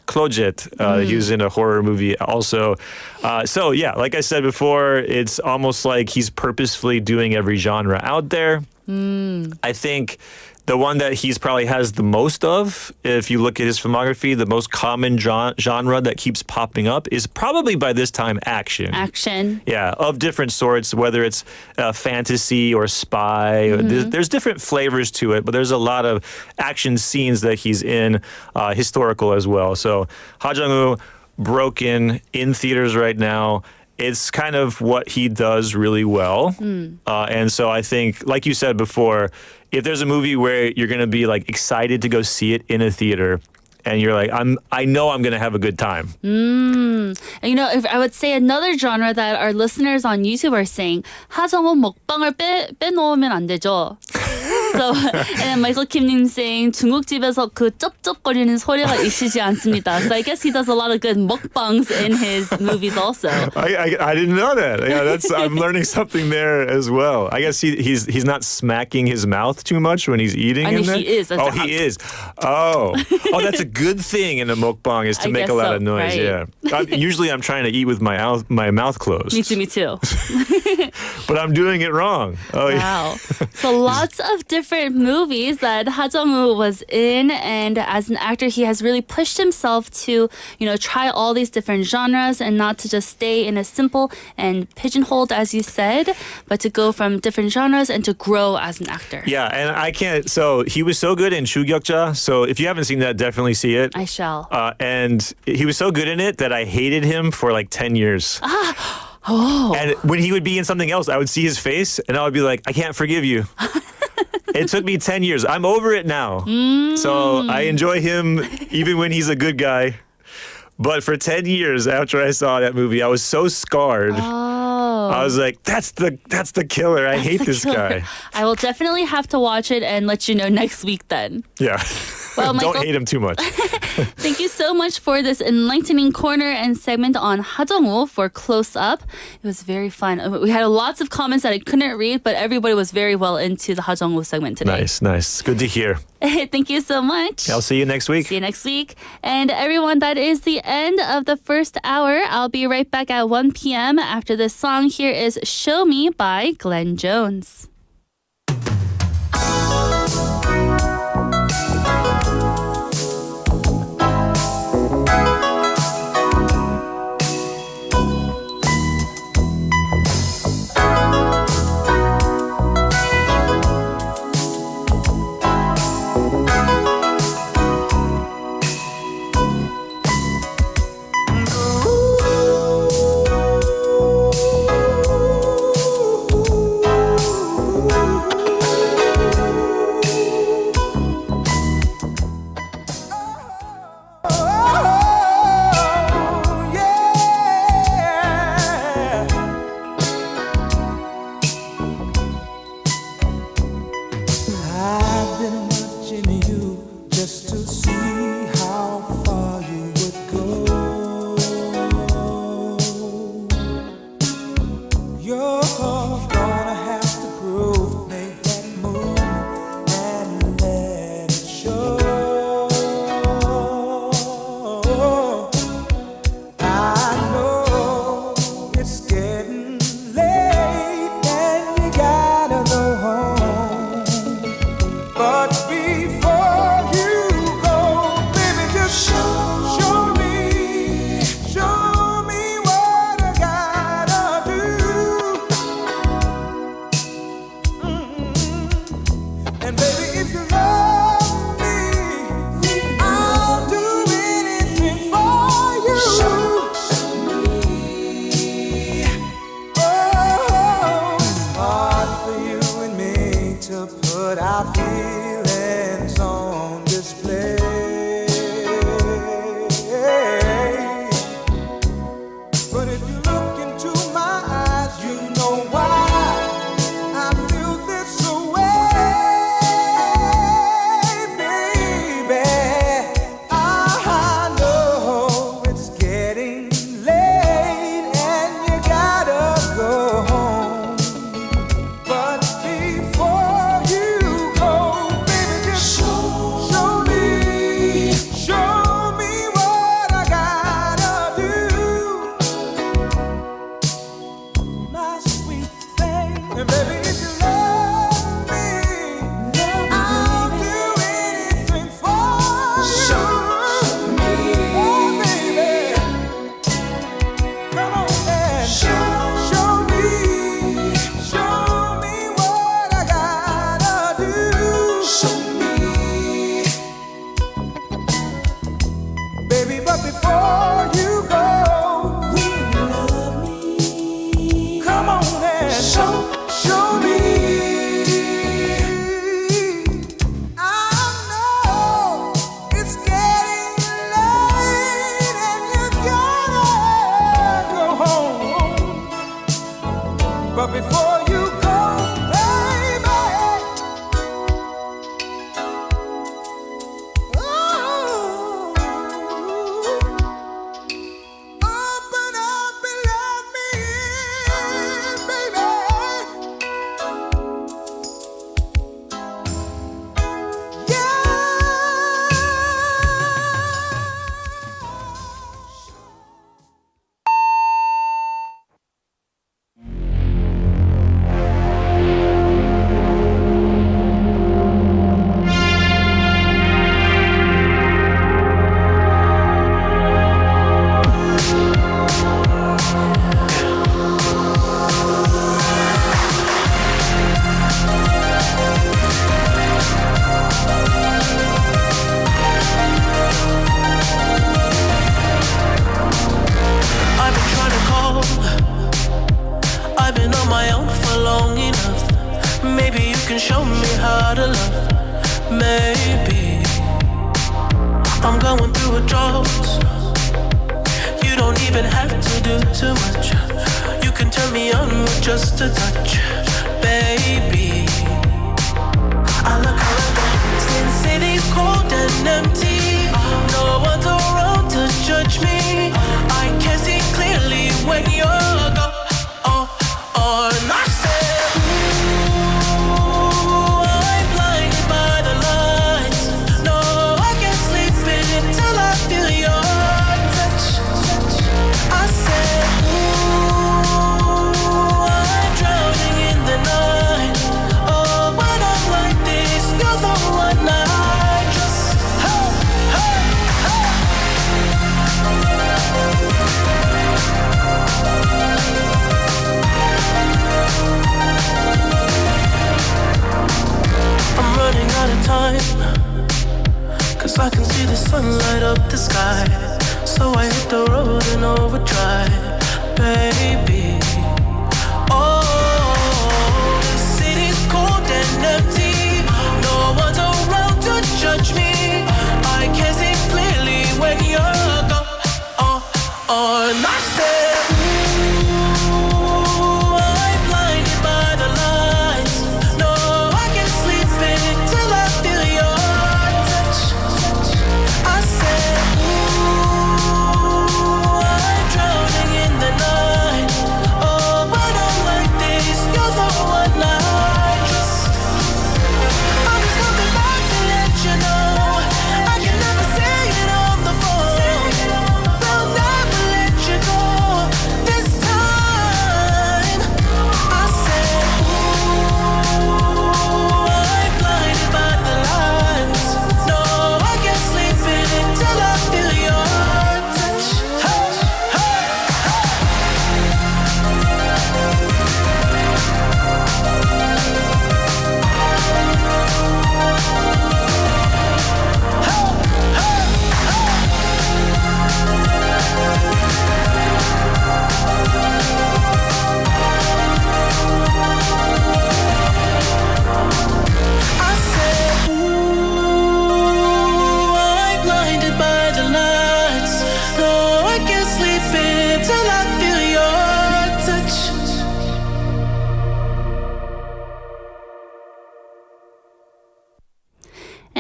He was in a horror movie also. So yeah, like I said before, it's almost like he's purposefully doing every genre out there. I think the one that he's probably has the most of, if you look at his filmography, the most common genre that keeps popping up is probably by this time action. Action. Yeah, of different sorts, whether it's fantasy or spy. There's different flavors to it, but there's a lot of action scenes that he's in, historical as well. So Ha Jung-woo, Broken, in theaters right now. It's kind of what he does really well. And so I think, like you said before, if there's a movie where you're going to be excited to go see it in a theater, and you're like, I know I'm going to have a good time. If I would say another genre that our listeners on YouTube are saying, 하정우 먹방을 빼놓으면 안 되죠. So, and then Michael Kim saying 중국집에서 그 쩝쩝거리는 소리가 있지 않습니다. So I guess he does a lot of good mukbangs in his movies also. I didn't know that. Yeah, I'm learning something there as well. I guess he's not smacking his mouth too much when he's eating. I mean, he is. He is. Oh, that's a good thing in a mukbang is to make a lot of noise. Right. Yeah. Usually I'm trying to eat with my mouth closed. Me too. But I'm doing it wrong. Oh, wow. So lots of different movies that Ha Jung-woo was in, and as an actor, he has really pushed himself to, try all these different genres and not to just stay in a simple and pigeonholed, as you said, but to go from different genres and to grow as an actor. Yeah, and I can't. So he was so good in 추격자. So if you haven't seen that, definitely see it. I shall. And he was so good in it that I hated him for 10 years. And when he would be in something else, I would see his face and I would be like, I can't forgive you. It took me 10 years. I'm over it now. So I enjoy him even when he's a good guy. But for 10 years after I saw that movie, I was so scarred. I was like, that's the killer. I hate this guy. I will definitely have to watch it and let you know next week then. Yeah. Well, Michael, don't hate him too much. Thank you so much for this enlightening corner and segment on Ha Jung-woo for Close Up. It was very fun. We had lots of comments that I couldn't read, but everybody was very well into the Ha Jung-woo segment today. Nice. Good to hear. Thank you so much. I'll see you next week. See you next week. And everyone, that is the end of the first hour. I'll be right back at 1 p.m. After this song. Here is Show Me by Glenn Jones. Ooh. I've been watching you just to see how far you would go. You're gonna have to prove, make that move and let it show. I know it's getting late and you gotta go home. But before you go, baby, just show me what I gotta do. And baby, if you love me, I'll do anything for you. Oh, it's hard for you and me to put our feelings on display. But if you look into my eyes, you know why I feel this way, baby. I know it's getting late and you gotta go home. But before you go, baby, just show me what I gotta do. My sweet thing. And baby, if you love me, I'll do anything for you. Oh, baby, come on and show me what I gotta do. Baby, but before you go, come on and show me. I know it's getting late and you gotta go home. But before you go, baby, open up and let me in, baby. I've been trying to call. I've been on my own for long enough. Maybe you can show me how to love. Maybe I'm going through a drought. You don't even have to do too much. You can turn me on with just a touch, baby. I look around, since city's cold and empty. No one's around to judge me. I can see clearly when you're gone. And I said, ooh, I'm blinded by the lights. No, I can't sleep until I feel your touch. I said, ooh, I'm drowning in the night. Oh, when I'm like this, you're the one I trust. Hey, hey, hey. I'm running out of time, 'cause I can see the sun light up the sky. So I hit the road in overdrive, baby. Oh, the city's cold and empty. No one's around to judge me. I can see clearly when you're gone. And I said, ooh, I'm blinded by the lights. No, I can't sleep until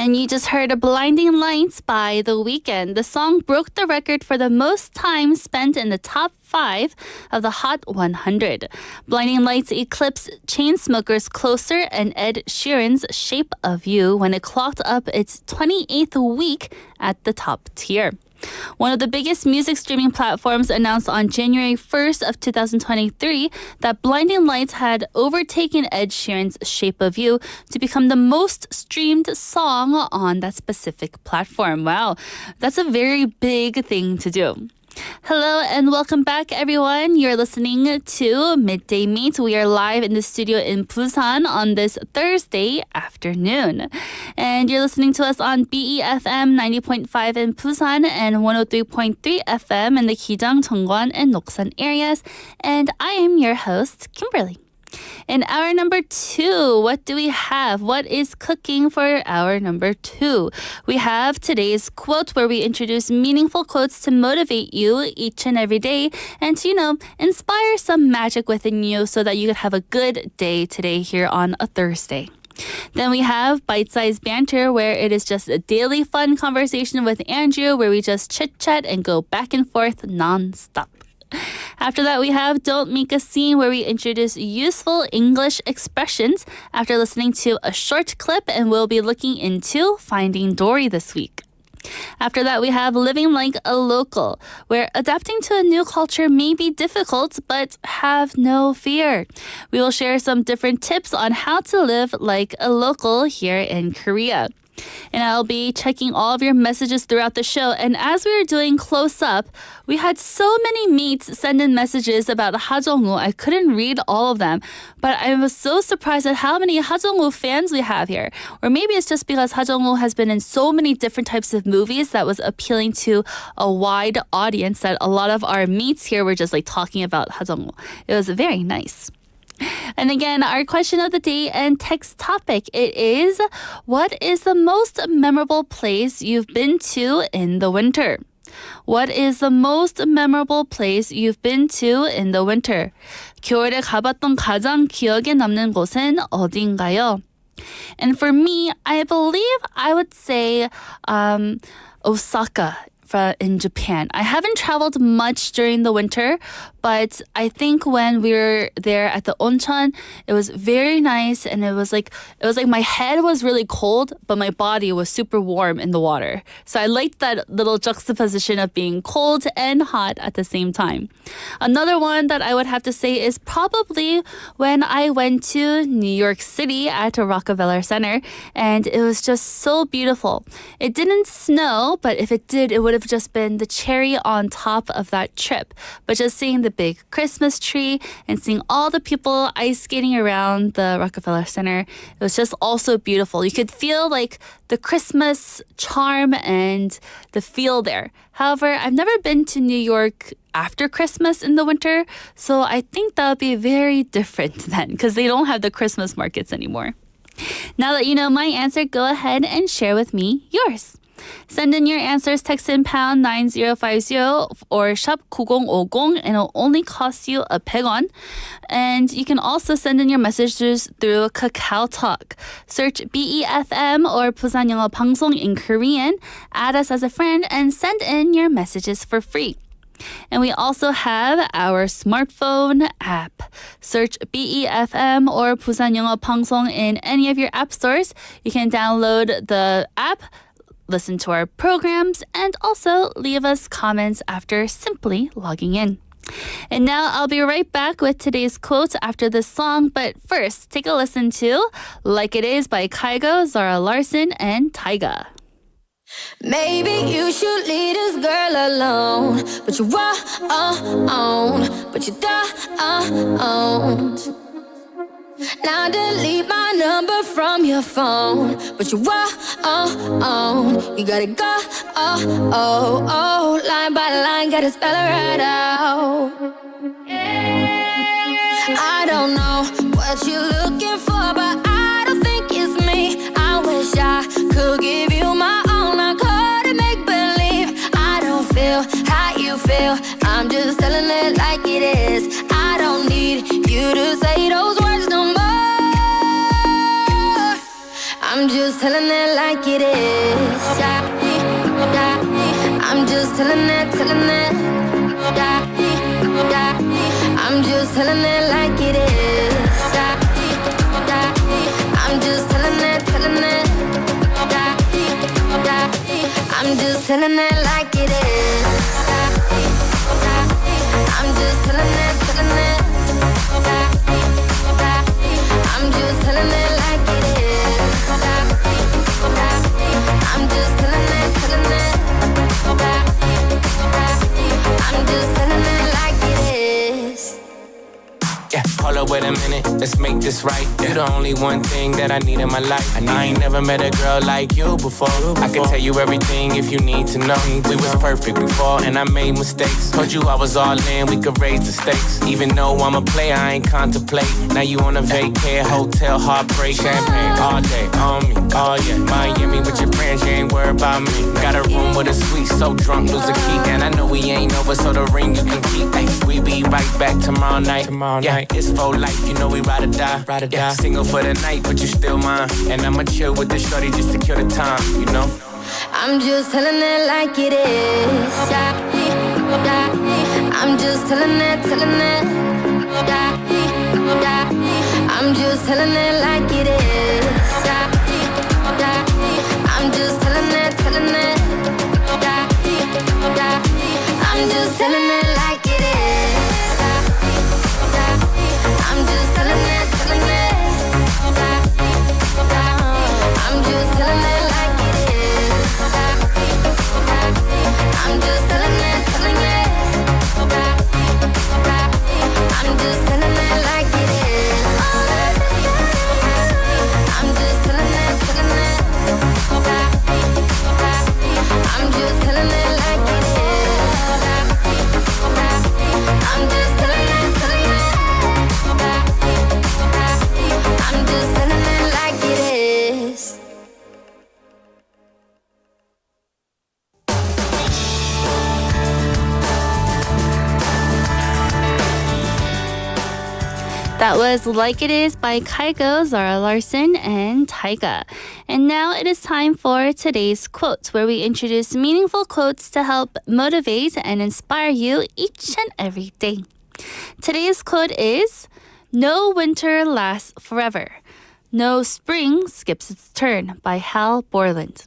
And you just heard Blinding Lights by The Weeknd. The song broke the record for the most time spent in the top 5 of the Hot 100. Blinding Lights eclipsed Chainsmokers' Closer and Ed Sheeran's Shape of You when it clocked up its 28th week at the top tier. One of the biggest music streaming platforms announced on January 1st of 2023 that Blinding Lights had overtaken Ed Sheeran's Shape of You to become the most streamed song on that specific platform. Wow, that's a very big thing to do. Hello and welcome back, everyone. You're listening to Midday Mate. We are live in the studio in Busan on this Thursday afternoon. And you're listening to us on BEFM 90.5 in Busan and 103.3 FM in the Gijang, Cheongwon, and Noksan areas. And I am your host, Kimberly. In hour number 2, what do we have? What is cooking for hour number 2? We have today's quote where we introduce meaningful quotes to motivate you each and every day and to, inspire some magic within you so that you could have a good day today here on a Thursday. Then we have bite-sized banter where it is just a daily fun conversation with Andrew where we just chit-chat and go back and forth non-stop. After that, we have Don't Make a Scene, where we introduce useful English expressions after listening to a short clip, and we'll be looking into Finding Dory this week. After that, we have Living Like a Local, where adapting to a new culture may be difficult, but have no fear. We will share some different tips on how to live like a local here in Korea. And I'll be checking all of your messages throughout the show. And as we were doing Close Up, we had so many mates send in messages about Ha Jong-woo. I couldn't read all of them, but I was so surprised at how many Ha Jong-woo fans we have here. Or maybe it's just because Ha Jong-woo has been in so many different types of movies that was appealing to a wide audience that a lot of our mates here were just talking about Ha Jong-woo. It was very nice. And again, our question of the day and text topic, it is, what is the most memorable place you've been to in the winter? What is the most memorable place you've been to in the winter? 겨울에 가봤던 가장 기억에 남는 곳은 어딘가요? And for me, I believe I would say Osaka in Japan. I haven't traveled much during the winter, but I think when we were there at the onsen, it was very nice, and it was like my head was really cold, but my body was super warm in the water. So I liked that little juxtaposition of being cold and hot at the same time. Another one that I would have to say is probably when I went to New York City at Rockefeller Center, and it was just so beautiful. It didn't snow, but if it did, it would have just been the cherry on top of that trip. But just seeing the big Christmas tree and seeing all the people ice skating around the Rockefeller Center, it was just also beautiful. You could feel the Christmas charm and the feel there. However, I've never been to New York after Christmas in the winter, so I think that would be very different then because they don't have the Christmas markets anymore. Now that you know my answer, go ahead and share with me yours. Send in your answers, text in pound 9050 or shop 9050, and it'll only cost you a 100won. And you can also send in your messages through Kakao Talk. Search BEFM or 부산영어방송 in Korean, add us as a friend, and send in your messages for free. And we also have our smartphone app. Search BEFM or 부산영어방송 in any of your app stores. You can download the app, listen to our programs, and also leave us comments after simply logging in. And now I'll be right back with today's quote after this song, but first, take a listen to Like It Is by Kygo, Zara Larsson, and Tyga. Maybe you should leave this girl alone, but you won't, but you don't. Now delete my number from your phone, but you won't. You gotta go, line by line, gotta spell it right out. I don't know what you're looking for, but I don't think it's me. I wish I could give you my all, I couldn't make believe. I don't feel how you feel, I'm just telling it like it is. I don't need you to say those words no more. I'm just telling it like it is. I'm just telling it. I'm just telling it like it is. I'm just telling it. I'm just telling it like it is. I'm just telling it. I'm just telling it like it is. I'm just telling it. I'm just telling it like it is. Yeah, hold up, wait a minute, let's make this right. You're the only one thing that I need in my life. I ain't never met a girl like you before. I can tell you everything if you need to know. We was perfect before and I made mistakes. Told you I was all in, we could raise the stakes. Even though I'm a player, I ain't contemplate. Now you on a vacay, hotel, heartbreak. Champagne all day, on me, oh yeah. Miami with your friends, you ain't worried about me. Got a room with a suite, so drunk, lose a key. And I know we ain't over, so the ring you can keep. Ay, we be right back tomorrow night. Yeah, it's for life, you know we ride or die. Yeah, single for the night, but you still mine. And I'ma chill with the shorty just to kill the time, you know. I'm just telling it like it is. I'm just telling it. I'm just telling it like it is. I'm just telling it. I'm just telling it like it is. I'm just telling it. I'm just telling it like it is. I'm just telling it. I'm just telling it like it is. I'm just telling it. I'm just telling it like it is. I'm just telling it. I'm just telling it like it is. That was Like It Is by Kygo, Zara Larson, and Tyga. And now it is time for today's quote, where we introduce meaningful quotes to help motivate and inspire you each and every day. Today's quote is, "No winter lasts forever. No spring skips its turn" by Hal Borland.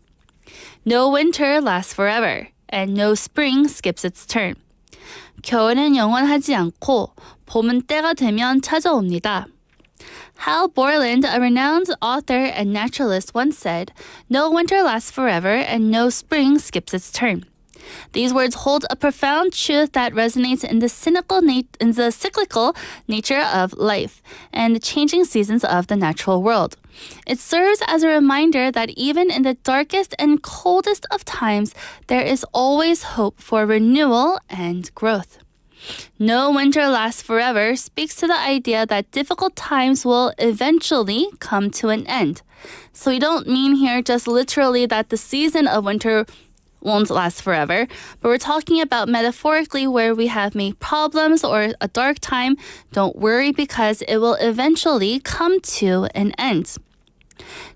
No winter lasts forever, and no spring skips its turn. 겨울은 영원하지 않고 봄은 때가 되면 찾아옵니다. Hal Borland, a renowned author and naturalist, once said, "No winter lasts forever and no spring skips its turn." These words hold a profound truth that resonates in the cyclical nature of life and the changing seasons of the natural world. It serves as a reminder that even in the darkest and coldest of times, there is always hope for renewal and growth. No winter lasts forever speaks to the idea that difficult times will eventually come to an end. So we don't mean here just literally that the season of winter won't last forever, but we're talking about metaphorically where we have made problems or a dark time. Don't worry, because it will eventually come to an end.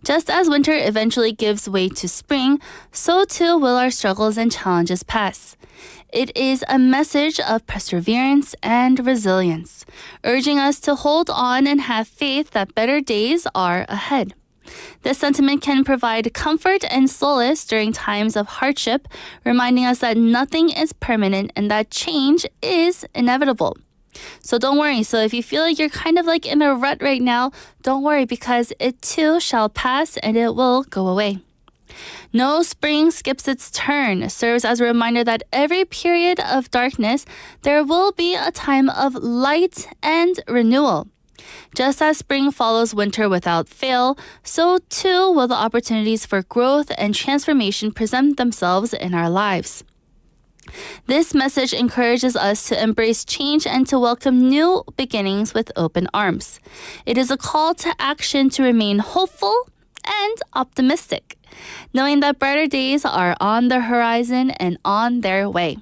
Just as winter eventually gives way to spring, so too will our struggles and challenges pass. It is a message of perseverance and resilience, urging us to hold on and have faith that better days are ahead. This sentiment can provide comfort and solace during times of hardship, reminding us that nothing is permanent and that change is inevitable. So don't worry. So if you feel like you're kind of like in a rut right now, don't worry, because it too shall pass and it will go away. No spring skips its turn serves as a reminder that every period of darkness, there will be a time of light and renewal. Just as spring follows winter without fail, so too will the opportunities for growth and transformation present themselves in our lives. This message encourages us to embrace change and to welcome new beginnings with open arms. It is a call to action to remain hopeful and optimistic, knowing that brighter days are on the horizon and on their way.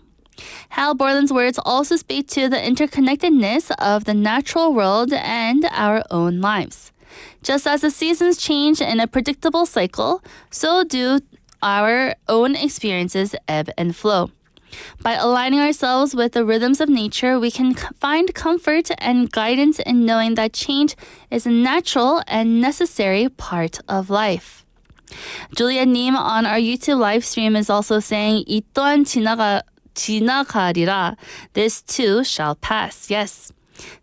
Hal Borland's words also speak to the interconnectedness of the natural world and our own lives. Just as the seasons change in a predictable cycle, so do our own experiences ebb and flow. By aligning ourselves with the rhythms of nature, we can find comfort and guidance in knowing that change is a natural and necessary part of life. Julia Neem on our YouTube live stream is also saying, 이 또한 지나가리라. This too shall pass. Yes.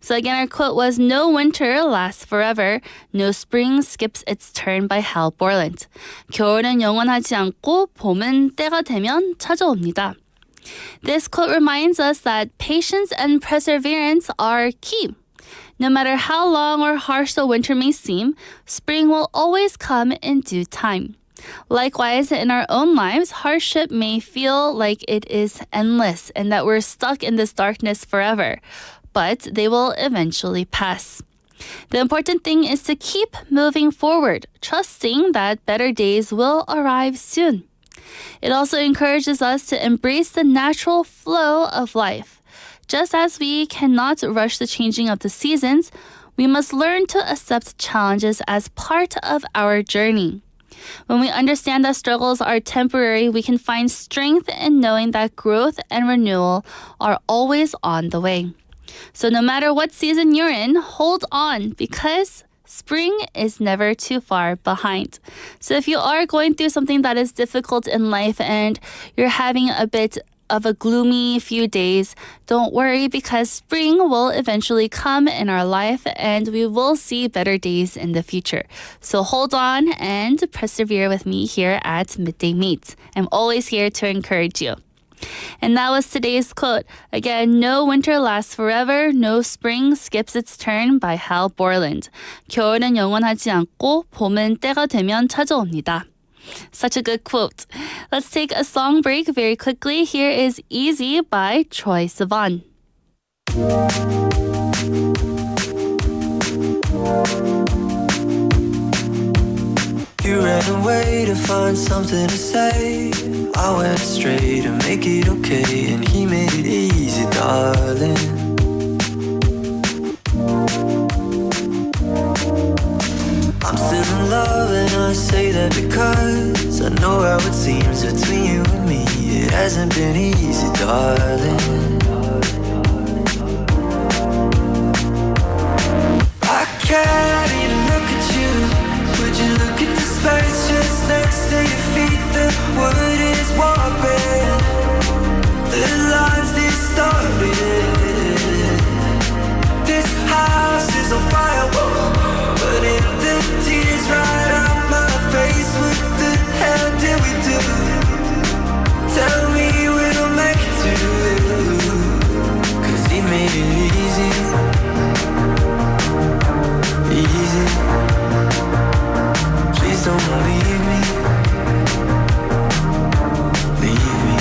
So again, our quote was, no winter lasts forever. No spring skips its turn by Hal Borland. 겨울은 영원하지 않고 봄은 때가 되면 찾아옵니다. This quote reminds us that patience and perseverance are key. No matter how long or harsh the winter may seem, spring will always come in due time. Likewise, in our own lives, hardship may feel like it is endless and that we're stuck in this darkness forever, but they will eventually pass. The important thing is to keep moving forward, trusting that better days will arrive soon. It also encourages us to embrace the natural flow of life. Just as we cannot rush the changing of the seasons, we must learn to accept challenges as part of our journey. When we understand that struggles are temporary, we can find strength in knowing that growth and renewal are always on the way. So no matter what season you're in, hold on, because spring is never too far behind. So if you are going through something that is difficult in life and you're having a bit of a gloomy few days, don't worry, because spring will eventually come in our life and we will see better days in the future. So hold on and persevere with me here at Midday Mate. I'm always here to encourage you. And that was today's quote. Again, no winter lasts forever, no spring skips its turn by Hal Borland. 겨울은 영원하지 않고 봄은 때가 되면 찾아옵니다. Such a good quote. Let's take a song break very quickly. Here is Easy by Troye Sivan. You ran away to find something to say. I went straight to make it okay, and he made it easy, darling. I'm still in love, and I say that because I know how it seems between you and me. It hasn't been easy, darling. I can't even look at you. Would you look at the space just next to your feet? The wood is warping, the lines distorted. This house is on fire, but if the tears right out my face, what the hell did we do? Tell me we'll make it through, 'cause he made it easy, easy. Please don't leave me, leave me.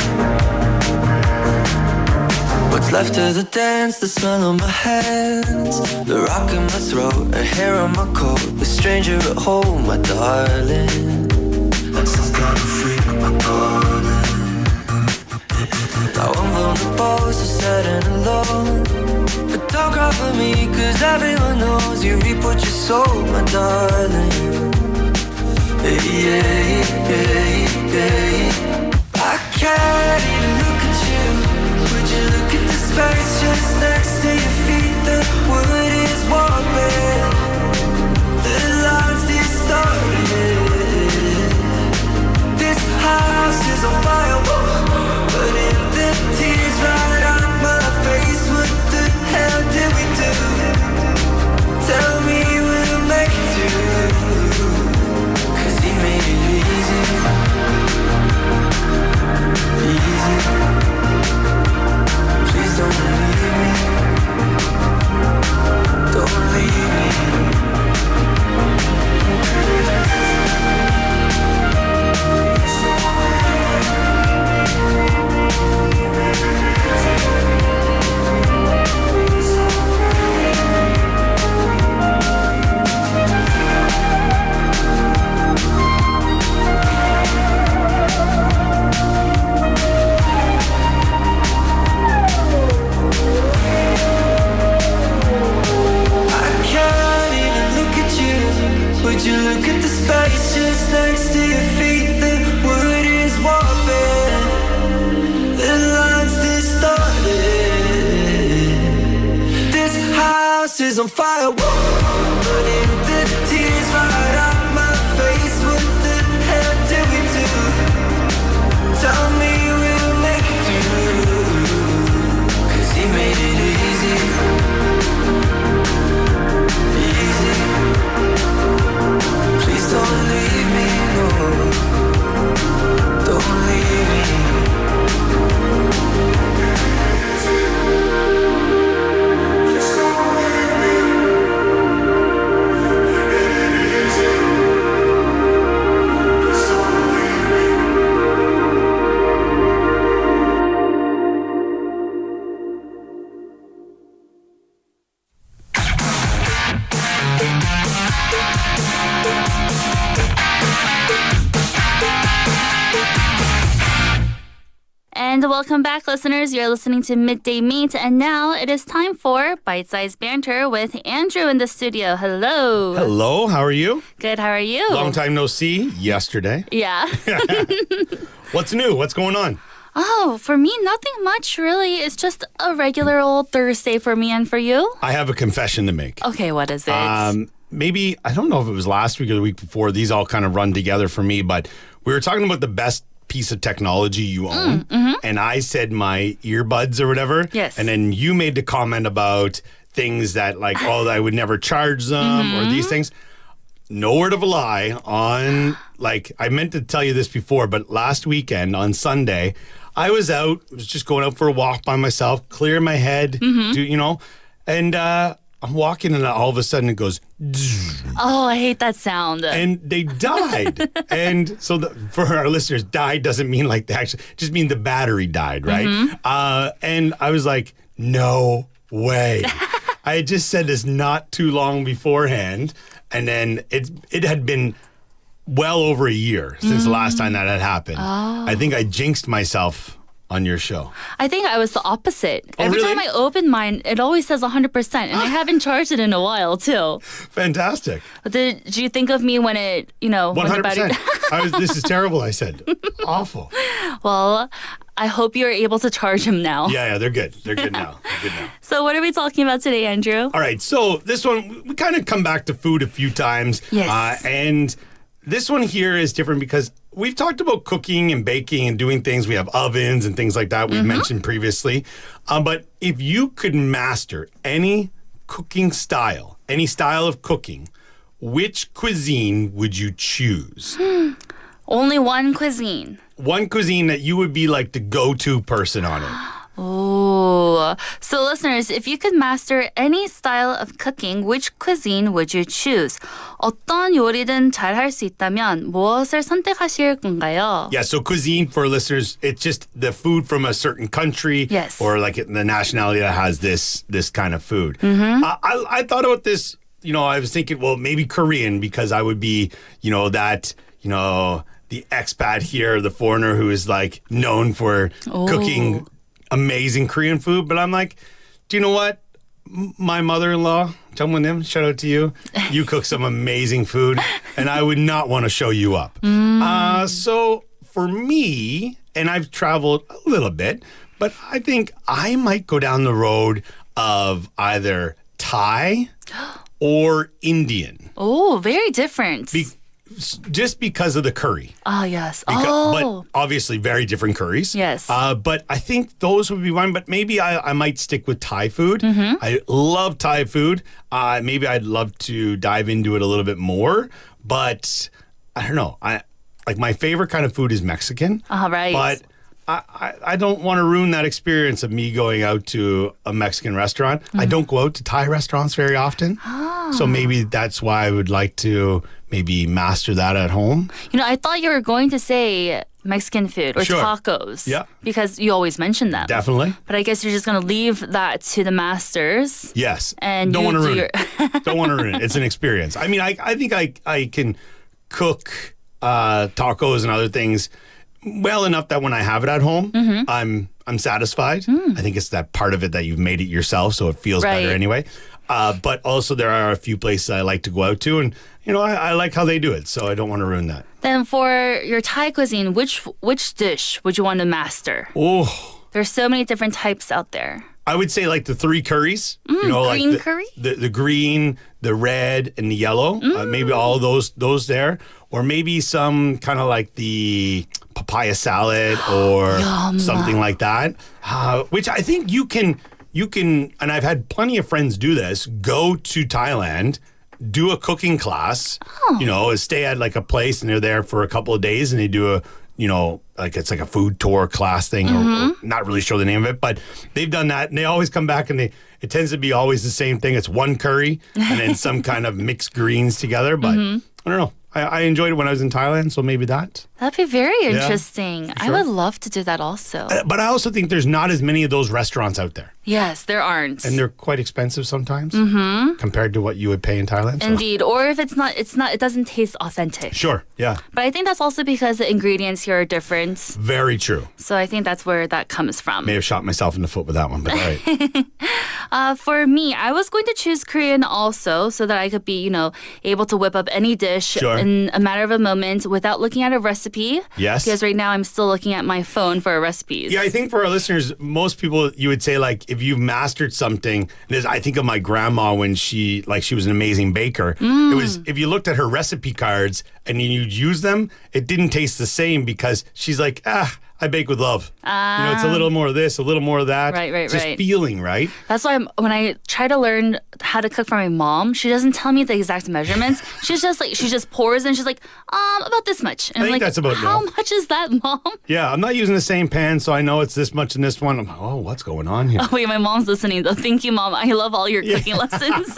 What's left of the dance, the smell of my hands, the rock in my throat, a hair on my coat, the stranger at home, my darling. Some kind of freak, my calling. Now I'm vulnerable, so sad and alone, but don't cry for me, 'cause everyone knows you reap what you sow, my darling. Hey, yeah, yeah, yeah. I can't even look at you. Would you look at the space just next to your feet? The wood is warping, the lines distorted. This house is on fire, but if the tears right out my face, what the hell did we do? Tell me we'll make it through, 'cause he made it easy, just next to your feet. The wood is warping, the lines distorted. This house is on fire, running the tears right out my face. What the hell did we do? Tell me we'll make it through, 'cause he made it easy. Easy. Please don't leave me, no. Don't leave me. And welcome back, listeners. You're listening to Midday Mate, and now it is time for bite-sized banter with Andrew in the studio. Hello. Hello, how are you? Good. How are you? Long time no see. Yesterday. Yeah. What's new? What's going on? Oh, for me, nothing much really. It's just a regular old Thursday for me and for you. I have a confession to make. Okay, what is it? Maybe, I don't know if it was last week or the week before. These all kind of run together for me, but we were talking about the best piece of technology you own, and I said my earbuds or whatever. Yes. And then you made the comment about things that like, oh, I would never charge them or these things. No word of a lie on, like, I meant to tell you this before, but last weekend on Sunday, I was just going out for a walk by myself, clear my head, and I'm walking and all of a sudden it goes, oh, I hate that sound. and they died. And so for our listeners, died doesn't mean like they actually, just mean the battery died, right? And I was like, no way. I had just said this not too long beforehand, and then it had been well over a year since the last time that had happened. I think I jinxed myself on your show. I think I was the opposite. Oh, Every really? time I open mine, it always says 100%, and I haven't charged it in a while, too. Fantastic. Did you think of me when it, when the battery... 100%. This is terrible, I said. Awful. Well, I hope you're able to charge him now. Yeah, they're good. They're good now. So what are we talking about today, Andrew? All right, so this one, we kind of come back to food a few times. Yes. And this one here is different because we've talked about cooking and baking and doing things. We have ovens and things like that we've mentioned previously. But if you could master any cooking style, any style of cooking, which cuisine would you choose? Only one cuisine. One cuisine that you would be like the go-to person on it. Oh, so listeners, if you could master any style of cooking, which cuisine would you choose? 어떤 요리든 잘 할 수 있다면 무엇을 선택하실 건가요? Yeah, so cuisine for listeners, it's just the food from a certain country, Yes. or like the nationality that has this kind of food. I thought about this. I was thinking, well, maybe Korean because I would be, the expat here, the foreigner who is like known for cooking amazing Korean food. But I'm like, do you know what? My mother-in-law, Jungwon-nim, shout out to you. You cook some amazing food, and I would not want to show you up. So for me, and I've traveled a little bit, but I think I might go down the road of either Thai or Indian. Oh, very different. Just because of the curry. Oh, yes. But obviously very different curries. Yes. But I think those would be one. But maybe I might stick with Thai food. I love Thai food. Maybe I'd love to dive into it a little bit more. But I don't know. My favorite kind of food is Mexican. Right. But I don't want to ruin that experience of me going out to a Mexican restaurant. I don't go out to Thai restaurants very often. So maybe that's why I would like to maybe master that at home. I thought you were going to say Mexican food or Sure. tacos. Yeah. Because you always mention them. Definitely. But I guess you're just going to leave that to the masters. Yes. And don't you want to do ruin your- it. Don't want to ruin it. It's an experience. I mean, I think I can cook tacos and other things well enough that when I have it at home, I'm satisfied. I think it's that part of it that you've made it yourself, so it feels Right. better anyway. But also there are a few places I like to go out to, and I like how they do it, so I don't want to ruin that. Then for your Thai cuisine, which dish would you want to master? Oh, There's so many different types out there. I would say like the 3 curries. Green like curry? the green, the red, and the yellow. Maybe all of those there, or maybe some kind of like the papaya salad or something like that. Which I think you can, and I've had plenty of friends do this. Go to Thailand, do a cooking class. Stay at like a place, and they're there for a couple of days, and they do a like it's like a food tour class thing, or not really sure the name of it, but they've done that, and they always come back, and it tends to be always the same thing. It's one curry and then some kind of mixed greens together. But I don't know. I enjoyed it when I was in Thailand, so maybe that. That'd be very interesting. I would love to do that also. But I also think there's not as many of those restaurants out there. Yes, there aren't. And they're quite expensive sometimes compared to what you would pay in Thailand. So. Indeed. Or if it's not, it doesn't taste authentic. Sure, yeah. But I think that's also because the ingredients here are different. Very true. So I think that's where that comes from. May have shot myself in the foot with that one, but all right. For me, I was going to choose Korean also so that I could be, able to whip up any dish in a matter of a moment without looking at a recipe. Yes. Because right now I'm still looking at my phone for recipes. Yeah, I think for our listeners, most people, you would say, like, if you've mastered something, I think of my grandma when she was an amazing baker. It was, if you looked at her recipe cards and you'd use them, it didn't taste the same because she's like, I bake with love. It's a little more of this, a little more of that. Right. Just feeling, right? That's why when I try to learn how to cook from my mom, she doesn't tell me the exact measurements. She's just like, she just pours and she's like, about this much. And I I'm think like, that's about how enough. much is that, Mom? Yeah, I'm not using the same pan, so I know it's this much in this one. I'm like, oh, what's going on here? Oh, wait, my mom's listening though. Thank you, Mom. I love all your cooking lessons.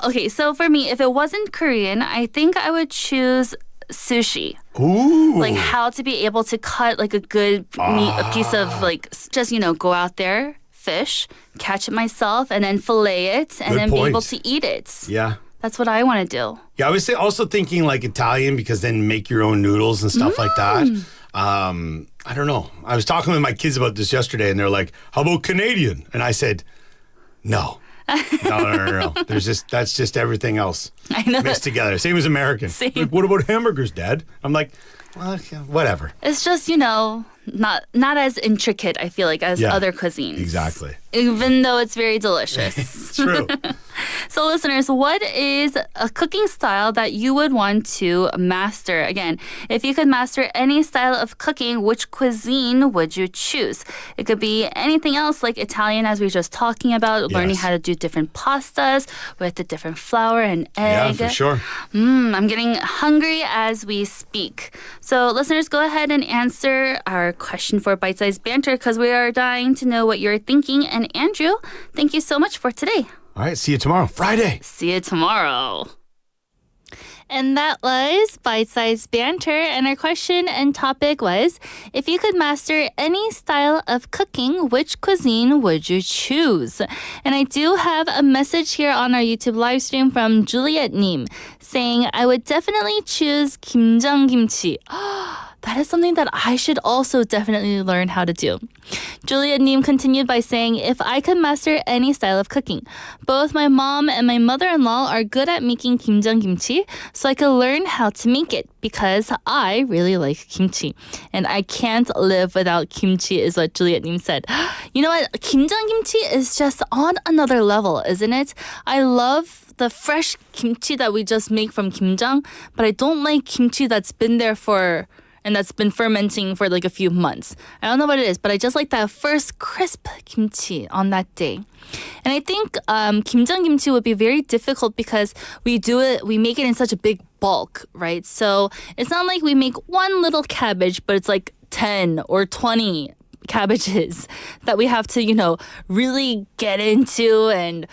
Okay, so for me, if it wasn't Korean, I think I would choose sushi. Ooh. Like how to be able to cut like a good meat, a piece of like, just, go out there, fish, catch it myself, and then fillet it, and then be able to eat it. Yeah. That's what I want to do. Yeah, I was also thinking like Italian, because then make your own noodles and stuff like that. I don't know. I was talking with my kids about this yesterday, and they're like, how about Canadian? And I said, no. No. That's just everything else I know. mixed together. Same as American. Same. Like, what about hamburgers, Dad? I'm like, well, yeah, whatever. It's just, not as intricate, I feel like, as other cuisines. Exactly. Even though it's very delicious. It's true. So listeners, what is a cooking style that you would want to master? Again, if you could master any style of cooking, which cuisine would you choose? It could be anything else like Italian, as we were just talking about, learning how to do different pastas with the different flour and egg. Yeah, for sure. I'm getting hungry as we speak. So listeners, go ahead and answer our question for Bite Size Banter because we are dying to know what you're thinking. And Andrew, thank you so much for today. All right, see you tomorrow, Friday. See you tomorrow. And that was Bite Size Banter. And our question and topic was, if you could master any style of cooking, which cuisine would you choose? And I do have a message here on our YouTube live stream from Juliet Nim saying, I would definitely choose 김장 김치. That is something that I should also definitely learn how to do. Juliet Neem continued by saying, if I could master any style of cooking, both my mom and my mother-in-law are good at making kimjang kimchi, so I could learn how to make it because I really like kimchi. And I can't live without kimchi is what Juliet Neem said. You know what? Kimjang kimchi is just on another level, isn't it? I love the fresh kimchi that we just make from kimjang, but I don't like kimchi that's been there and that's been fermenting for like a few months. I don't know what it is, but I just like that first crisp kimchi on that day. And I think kimjang kimchi would be very difficult because we make it in such a big bulk, right? So it's not like we make one little cabbage, but it's like 10 or 20 cabbages that we have to, really get into and,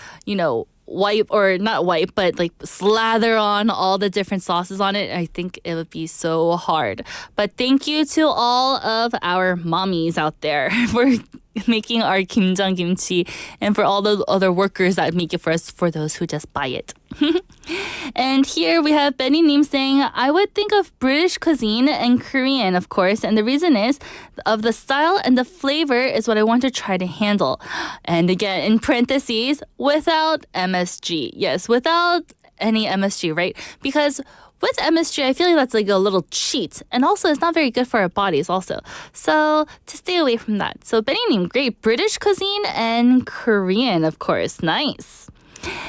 wipe or not wipe, but like slather on all the different sauces on it. I think it would be so hard. But thank you to all of our mommies out there for making our kimjang kimchi, and for all the other workers that make it for us, for those who just buy it. And here we have Benny Neem saying, I would think of British cuisine and Korean, of course, and the reason is of the style and the flavor is what I want to try to handle. And again, in parentheses, without MSG. Yes, without any MSG, right? Because with MSG, I feel like that's like a little cheat. And also, it's not very good for our bodies also. So, to stay away from that. So, Benny Neem, great. British cuisine and Korean, of course. Nice.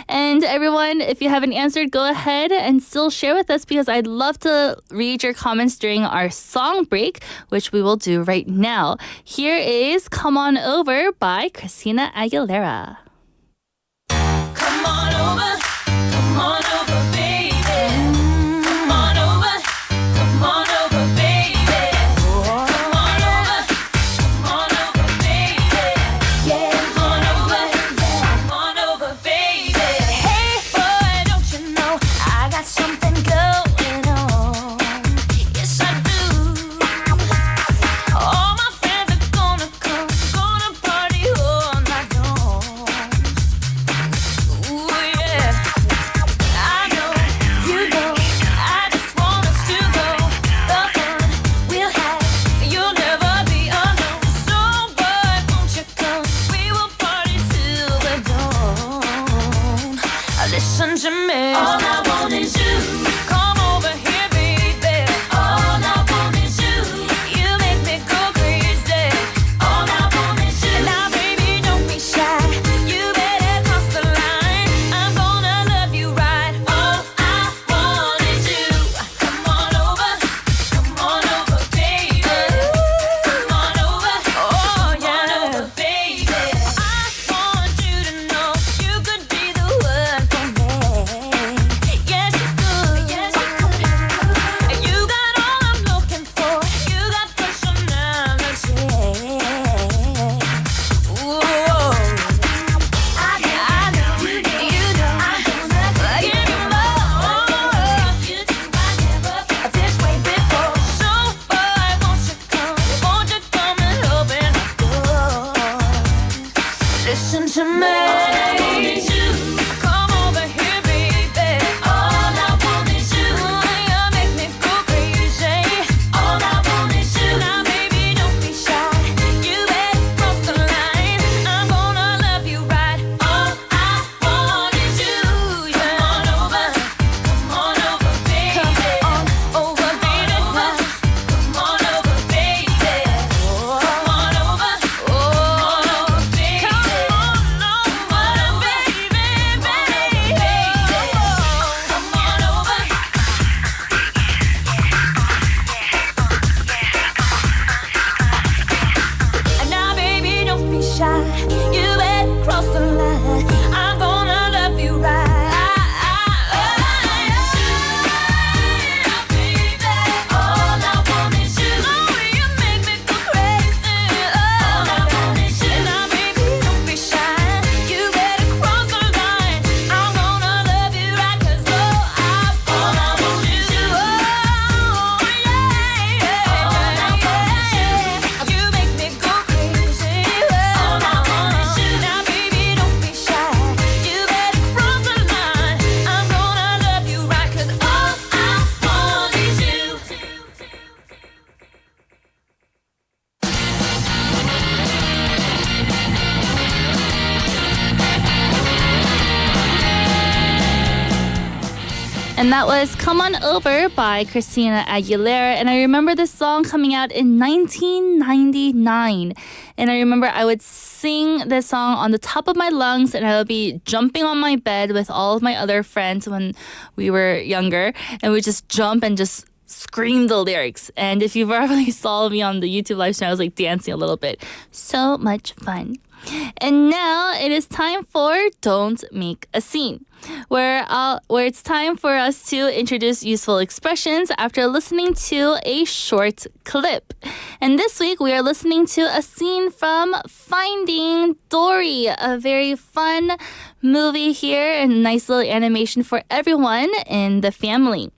And everyone, if you haven't answered, go ahead and still share with us because I'd love to read your comments during our song break, which we will do right now. Here is Come On Over by Christina Aguilera. Come on over, come on over, baby. Come on over, come on over, baby. Come on over, come on over, baby. Yeah, come on over, baby. Hey boy, don't you know I got something going on? Yes, I do. All my friends are gonna come, gonna party all night long. Ooh, yeah. I know, you know, I just want us to go. The fun we'll have, you'll never be alone. So, boy, won't you come? We will party till the dawn. Listen to me. All I want is you. Come over here, baby. All I want is you. You make me go crazy. All I want is you. Now, baby, don't be shy. You better cross the line. I'm gonna love you right. All I want is you. Come on over, baby. Come on over, oh yeah, baby. I want you to know you could be the one for me. Yes, you could. Yes, you could. You got all I'm looking for. You got personality. Ooh. I know, you know, I'm gonna give you more. You think I never felt this way before. So, boy, won't you come and open the door? Listen to me. All I want is you. Come over here, baby. All I want is you. You make me go crazy. All I want is you. Now, baby, don't be shy. You better cross the line. I'm gonna love you right. All I want is you. Come on over, baby. Come on over, baby. Come on over, baby. Come on over, oh, baby. Come on over, baby, baby. Come on over. Now, baby, don't be shy. You better cross the line. I'm gonna love you right. All I want is you. Oh, you make me go crazy. All I want is you. Now, baby, don't be shy. You better cross the line. I'm gonna love you right 'cause all I want is you. Oh, yeah. All I want is you. You make me go crazy. All I want is you. Now, baby, don't be shy. You better cross the line. I'm gonna love you right 'cause all I want is you. And that was Come On Over by Christina Aguilera. And I remember this song coming out in 1999. And I remember I would sing this song on the top of my lungs and I would be jumping on my bed with all of my other friends when we were younger. And we just jump and just scream the lyrics. And if you probably saw me on the YouTube live stream, I was like dancing a little bit. So much fun. And now it is time for Don't Make a Scene, where it's time for us to introduce useful expressions after listening to a short clip. And this week we are listening to a scene from Finding Dory, a very fun movie here and nice little animation for everyone in the family.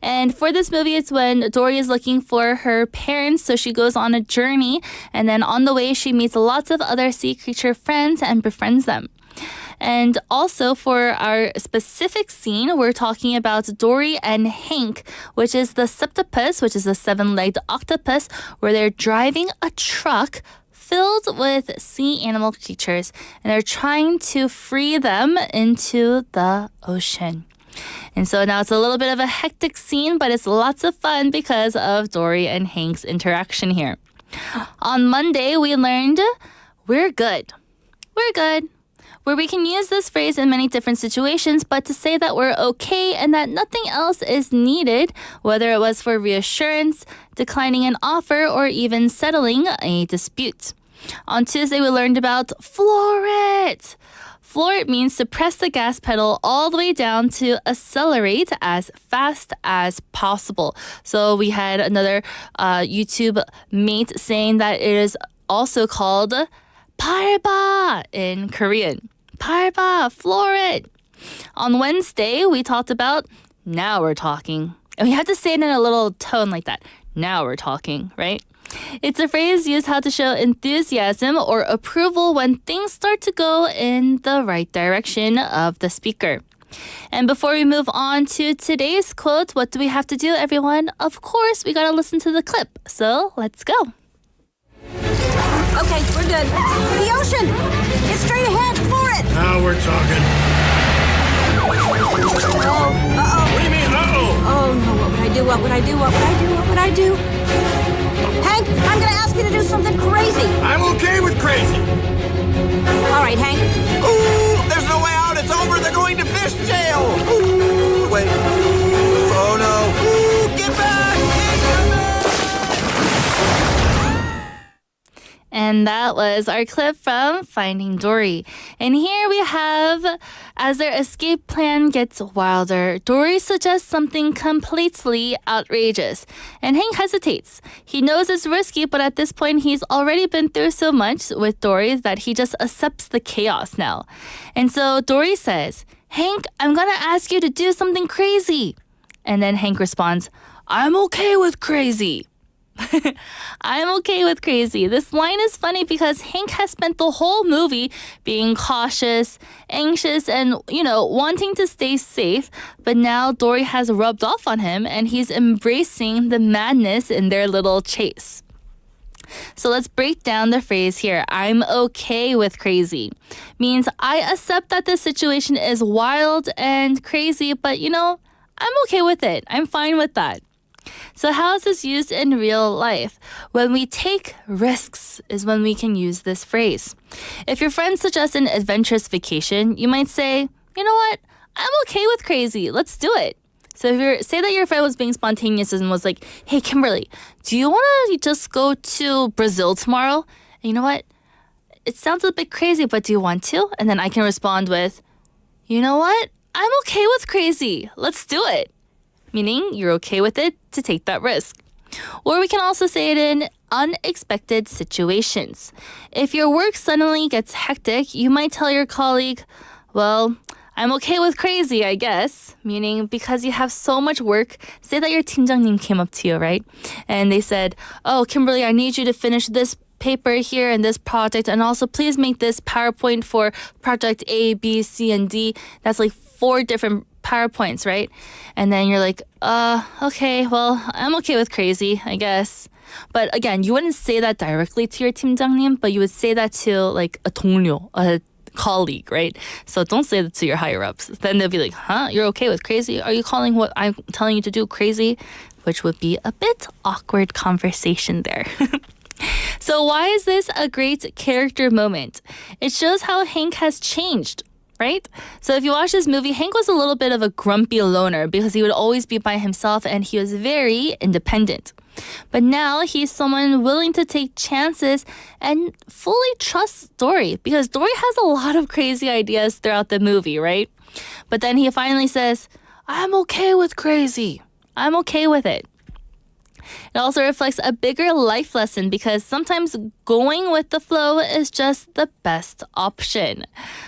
And for this movie, it's when Dory is looking for her parents, so she goes on a journey, and then on the way, she meets lots of other sea creature friends and befriends them. And also for our specific scene, we're talking about Dory and Hank, which is the septopus, which is a 7-legged octopus, where they're driving a truck filled with sea animal creatures, and they're trying to free them into the ocean. And so now it's a little bit of a hectic scene, but it's lots of fun because of Dory and Hank's interaction here. On Monday, we learned we're good. We're good. Where we can use this phrase in many different situations, but to say that we're okay and that nothing else is needed, whether it was for reassurance, declining an offer, or even settling a dispute. On Tuesday, we learned about floor it. Floor it means to press the gas pedal all the way down to accelerate as fast as possible. So we had another YouTube mate saying that it is also called 밟아 in Korean. 밟아, floor it. On Wednesday, we talked about now we're talking. And we have to say it in a little tone like that. Now we're talking, right? It's a phrase used how to show enthusiasm or approval when things start to go in the right direction of the speaker. And before we move on to today's quote, what do we have to do, everyone? Of course, we gotta listen to the clip. So let's go. Okay, we're good. The ocean! It's straight ahead! Floor it! Now we're talking. Uh-oh. What do you mean, uh-oh? Oh, no, what would I do? What would I do? What would I do? What would I do? Hank, I'm gonna ask you to do something crazy. I'm okay with crazy. All right, Hank. Ooh, there's no way out. It's over. They're going to fish jail. Ooh, wait. Oh, no. Ooh, get back! Get back! And that was our clip from Finding Dory. And here we have, as their escape plan gets wilder, Dory suggests something completely outrageous. And Hank hesitates. He knows it's risky, but at this point, he's already been through so much with Dory that he just accepts the chaos now. And so Dory says, Hank, I'm gonna ask you to do something crazy. And then Hank responds, I'm okay with crazy. I'm okay with crazy. This line is funny because Hank has spent the whole movie being cautious, anxious, and, wanting to stay safe. But now Dory has rubbed off on him and he's embracing the madness in their little chase. So let's break down the phrase here. I'm okay with crazy. Means I accept that this situation is wild and crazy, but I'm okay with it. I'm fine with that. So how is this used in real life? When we take risks is when we can use this phrase. If your friend suggests an adventurous vacation, you might say, you know what? I'm okay with crazy. Let's do it. So if say that your friend was being spontaneous and was like, hey, Kimberly, do you want to just go to Brazil tomorrow? And you know what? It sounds a bit crazy, but do you want to? And then I can respond with, you know what? I'm okay with crazy. Let's do it. Meaning you're okay with it to take that risk. Or we can also say it in unexpected situations. If your work suddenly gets hectic, you might tell your colleague, well, I'm okay with crazy, I guess. Meaning because you have so much work, say that your 팀장님 came up to you, right? And they said, oh, Kimberly, I need you to finish this paper here and this project, and also please make this PowerPoint for project A, B, C, and D. That's like 4 different PowerPoints, right? And then you're like, okay, well, I'm okay with crazy, I guess. But again, you wouldn't say that directly to your 팀장님, but you would say that to like a 동료, a colleague, right? So don't say that to your higher ups. Then they'll be like, huh? You're okay with crazy? Are you calling what I'm telling you to do crazy? Which would be a bit awkward conversation there. So why is this a great character moment? It shows how Hank has changed, right? So if you watch this movie, Hank was a little bit of a grumpy loner because he would always be by himself and he was very independent. But now he's someone willing to take chances and fully trust Dory because Dory has a lot of crazy ideas throughout the movie, right? But then he finally says, I'm okay with crazy. I'm okay with it. It also reflects a bigger life lesson because sometimes going with the flow is just the best option.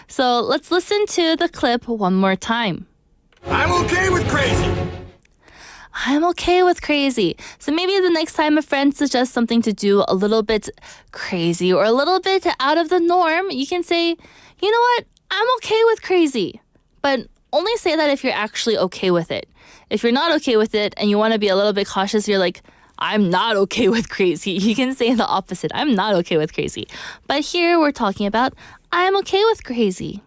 So let's listen to the clip one more time. I'm okay with crazy. I'm okay with crazy. So maybe the next time a friend suggests something to do a little bit crazy or a little bit out of the norm, you can say, you know what? I'm okay with crazy. But only say that if you're actually okay with it. If you're not okay with it and you want to be a little bit cautious, you're like, I'm not okay with crazy. You can say the opposite. I'm not okay with crazy. But here we're talking about, I'm okay with crazy.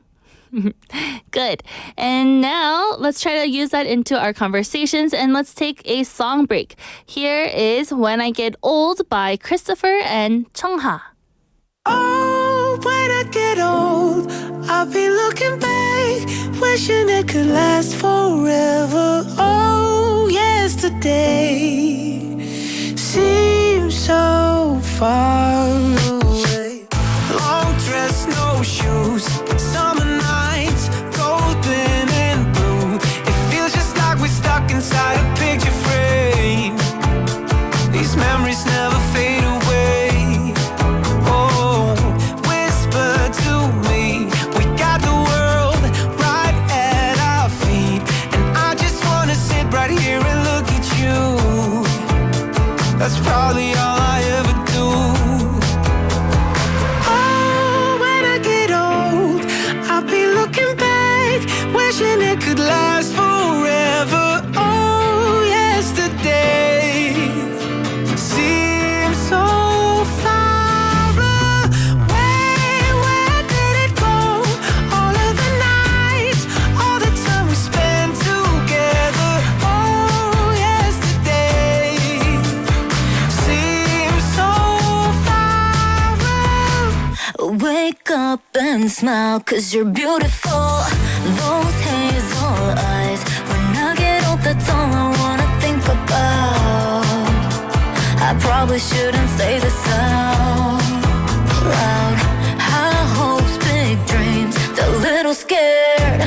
Good. And now let's try to use that into our conversations and let's take a song break. Here is When I Get Old by Christopher and Chungha. Oh, when I get old, I'll be looking back, wishing it could last forever. Oh, yesterday seems so far away. Long dress, no shoes, summer nights, golden and blue. It feels just like we're stuck inside a picture frame. These memories never fade away. That's probably all I ever do. Oh, when I get old, I'll be looking back, wishing it could last forever. Oh, yesterday seems so far away. Where did it go? All of the nights, all the time we spent together. Oh, yesterday wake up and smile, 'cause you're beautiful. Those hazel eyes. When I get old, that's all I wanna think about. I probably shouldn't say this out loud. High hopes, big dreams, a little scared,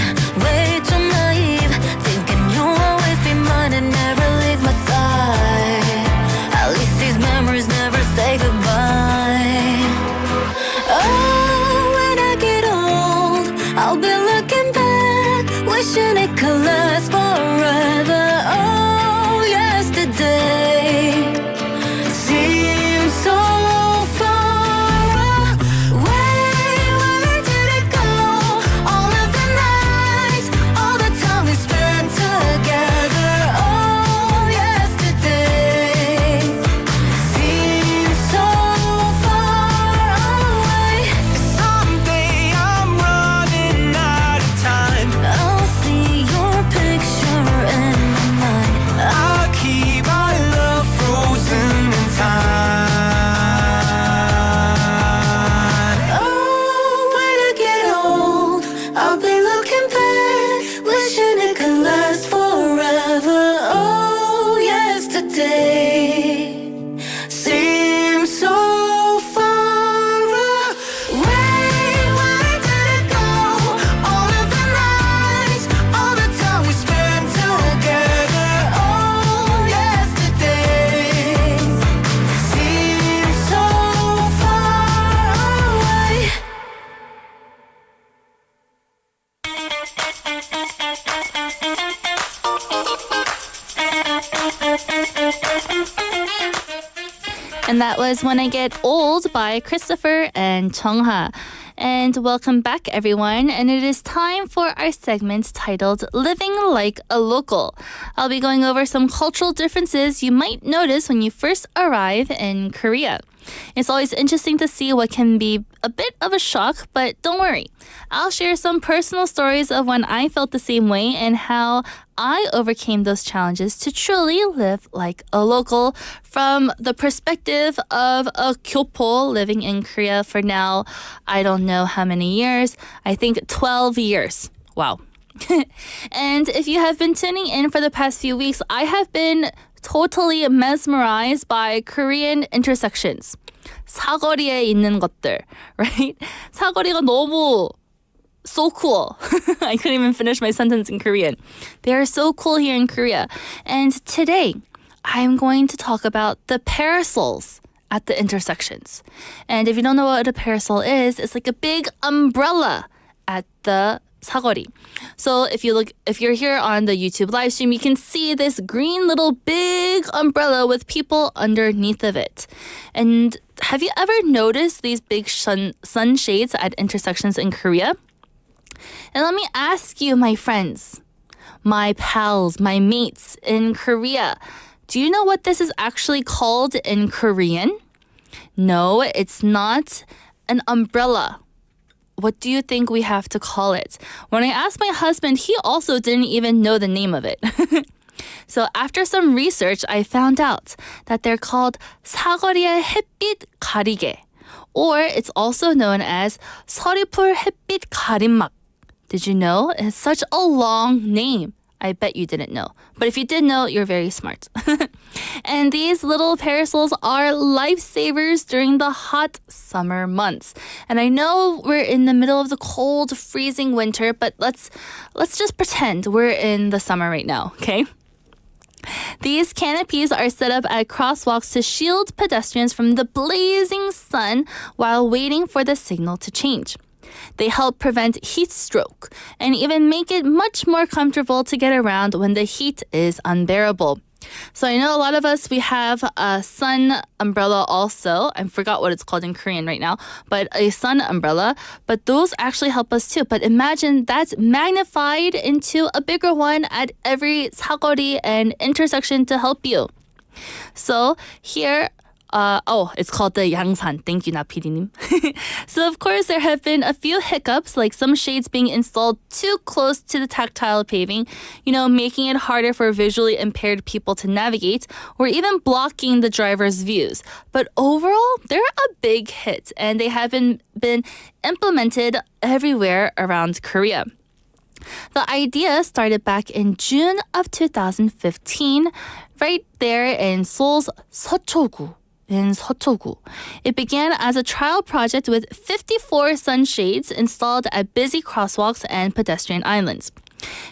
way too naive, thinking you'll always be mine and never leave my side. At least these memories never say goodbye. Oh, when I get old, I'll be looking back, wishing it could last forever. Oh, yesterday seems so far away. Where did it go? All of the nights, all the time we spent together. Oh, yesterday seems so far away. Someday I'm running out of time. I'll see your picture in my mind. I'll keep our love frozen in time. Oh, when I get old, I'll be looking back, wishing it could last forever. Oh, yesterday seems so far away. Where did it go? All of the nights, all the time we spent together. Oh, yesterday seems so far away. And that was When I Get Old by Christopher and Chungha. And welcome back, everyone. And it is time for our segment titled Living Like a Local. I'll be going over some cultural differences you might notice when you first arrive in Korea. It's always interesting to see what can be a bit of a shock, but don't worry. I'll share some personal stories of when I felt the same way and how I overcame those challenges to truly live like a local from the perspective of a Kyopo living in Korea for now, I don't know how many years. I think 12 years. Wow. And if you have been tuning in for the past few weeks, I have been totally mesmerized by Korean intersections. 사거리에 있는 것들, right? 사거리가 너무 so cool. I couldn't even finish my sentence in Korean. They are so cool here in Korea. And today, I'm going to talk about the parasols at the intersections. And if you don't know what a parasol is, it's like a big umbrella at the 사거리. So if you're here on the YouTube live stream, you can see this green little big umbrella with people underneath of it. And have you ever noticed these big sunshades at intersections in Korea? And let me ask you, my friends, my pals, my mates in Korea, do you know what this is actually called in Korean? No, it's not an umbrella. What do you think we have to call it? When I asked my husband, he also didn't even know the name of it. So after some research, I found out that they're called 사거리의 햇빛 가리개, or it's also known as 서리풀 햇빛 가림막. Did you know? It's such a long name. I bet you didn't know. But if you did know, you're very smart. And these little parasols are lifesavers during the hot summer months. And I know we're in the middle of the cold, freezing winter, but let's just pretend we're in the summer right now, okay? These canopies are set up at crosswalks to shield pedestrians from the blazing sun while waiting for the signal to change. They help prevent heat stroke and even make it much more comfortable to get around when the heat is unbearable. So I know a lot of us, we have a sun umbrella also. I forgot what it's called in Korean right now, but a sun umbrella. But those actually help us too. But imagine that's magnified into a bigger one at every 사거리 and intersection to help you. So here, it's called the 양산. Thank you, 나피디님. So of course there have been a few hiccups, like some shades being installed too close to the tactile paving, making it harder for visually impaired people to navigate, or even blocking the driver's views. But overall, they're a big hit, and they have been implemented everywhere around Korea. The idea started back in June of 2015, right there in Seoul's 서초구. In Seochogu. It began as a trial project with 54 sunshades installed at busy crosswalks and pedestrian islands.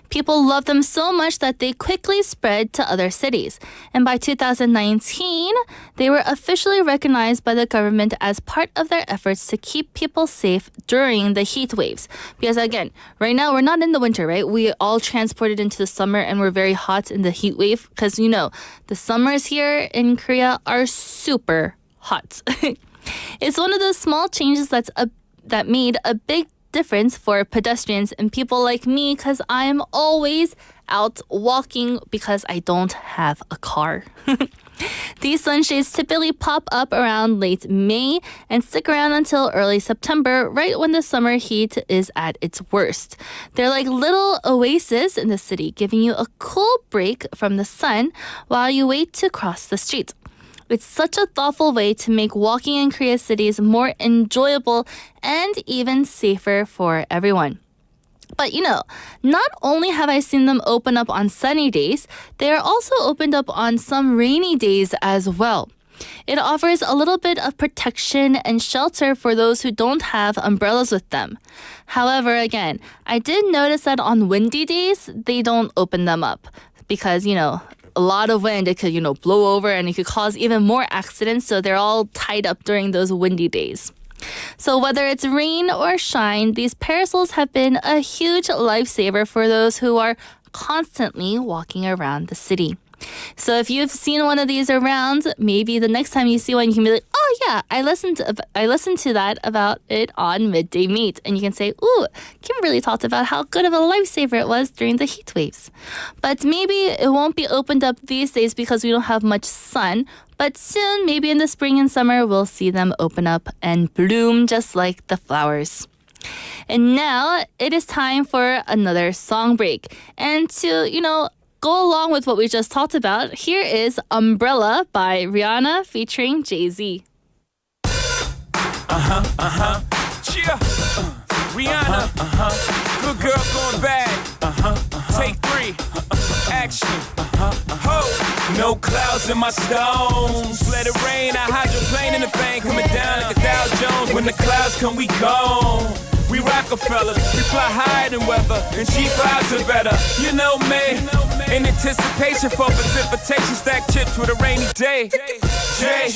People loved them so much that they quickly spread to other cities. And by 2019, they were officially recognized by the government as part of their efforts to keep people safe during the heat waves. Because again, right now we're not in the winter, right? We all transported into the summer and we're very hot in the heat wave because, the summers here in Korea are super hot. It's one of those small changes that made a big difference for pedestrians and people like me because I'm always out walking because I don't have a car. These sunshades typically pop up around late May and stick around until early September, right when the summer heat is at its worst. They're like little oases in the city, giving you a cool break from the sun while you wait to cross the street. It's such a thoughtful way to make walking in Korea's cities more enjoyable and even safer for everyone. But not only have I seen them open up on sunny days, they are also opened up on some rainy days as well. It offers a little bit of protection and shelter for those who don't have umbrellas with them. However, again, I did notice that on windy days, they don't open them up because, a lot of wind, it could, blow over and it could cause even more accidents. So they're all tied up during those windy days. So whether it's rain or shine, these parasols have been a huge lifesaver for those who are constantly walking around the city. So if you've seen one of these around, maybe the next time you see one, you can be like, oh yeah, I listened to that about it on Midday Mate. And you can say, ooh, Kim really talked about how good of a lifesaver it was during the heat waves. But maybe it won't be opened up these days because we don't have much sun. But soon, maybe in the spring and summer, we'll see them open up and bloom just like the flowers. And now it is time for another song break. And to, go along with what we just talked about, here is Umbrella by Rihanna featuring Jay-Z. Cheer. Rihanna. Good girl going bad. Take 3. Action. Ho. No clouds in my stones. Let it rain. I hydroplane in the bank. Coming down like a Dow Jones. When the clouds come, we gone. We Rockefellers, we fly higher than weather, and cheap vibes are better. You know me, in anticipation for precipitation, stack chips with a rainy day. Jay,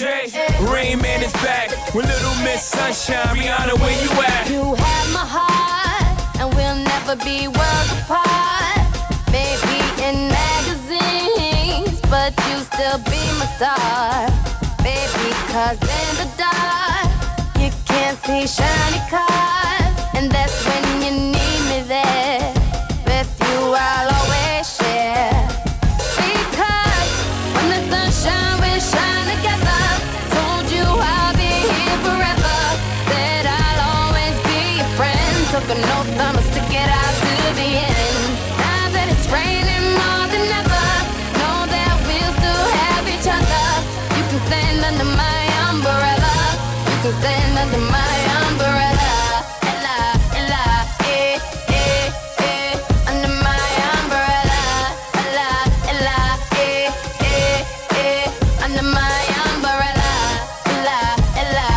Rain Man is back with Little Miss Sunshine. Rihanna, where you at? You have my heart, and we'll never be worlds apart. Maybe in magazines, but you still be my star. Baby, 'cause in the dark, you can't see shiny cars, and that's when you need me there. With you, I'll always share. Because when the sunshine will shine together, told you I'll be here forever. Said I'll always be your friend. Took an oath, I'ma stick it out to the end. Now that it's raining more than ever, know that we'll still have each other. You can stand under my umbrella. You can stand under my umbrella. Ella, Ella, under my umbrella. Ella, Ella, under my umbrella. Ella, Ella,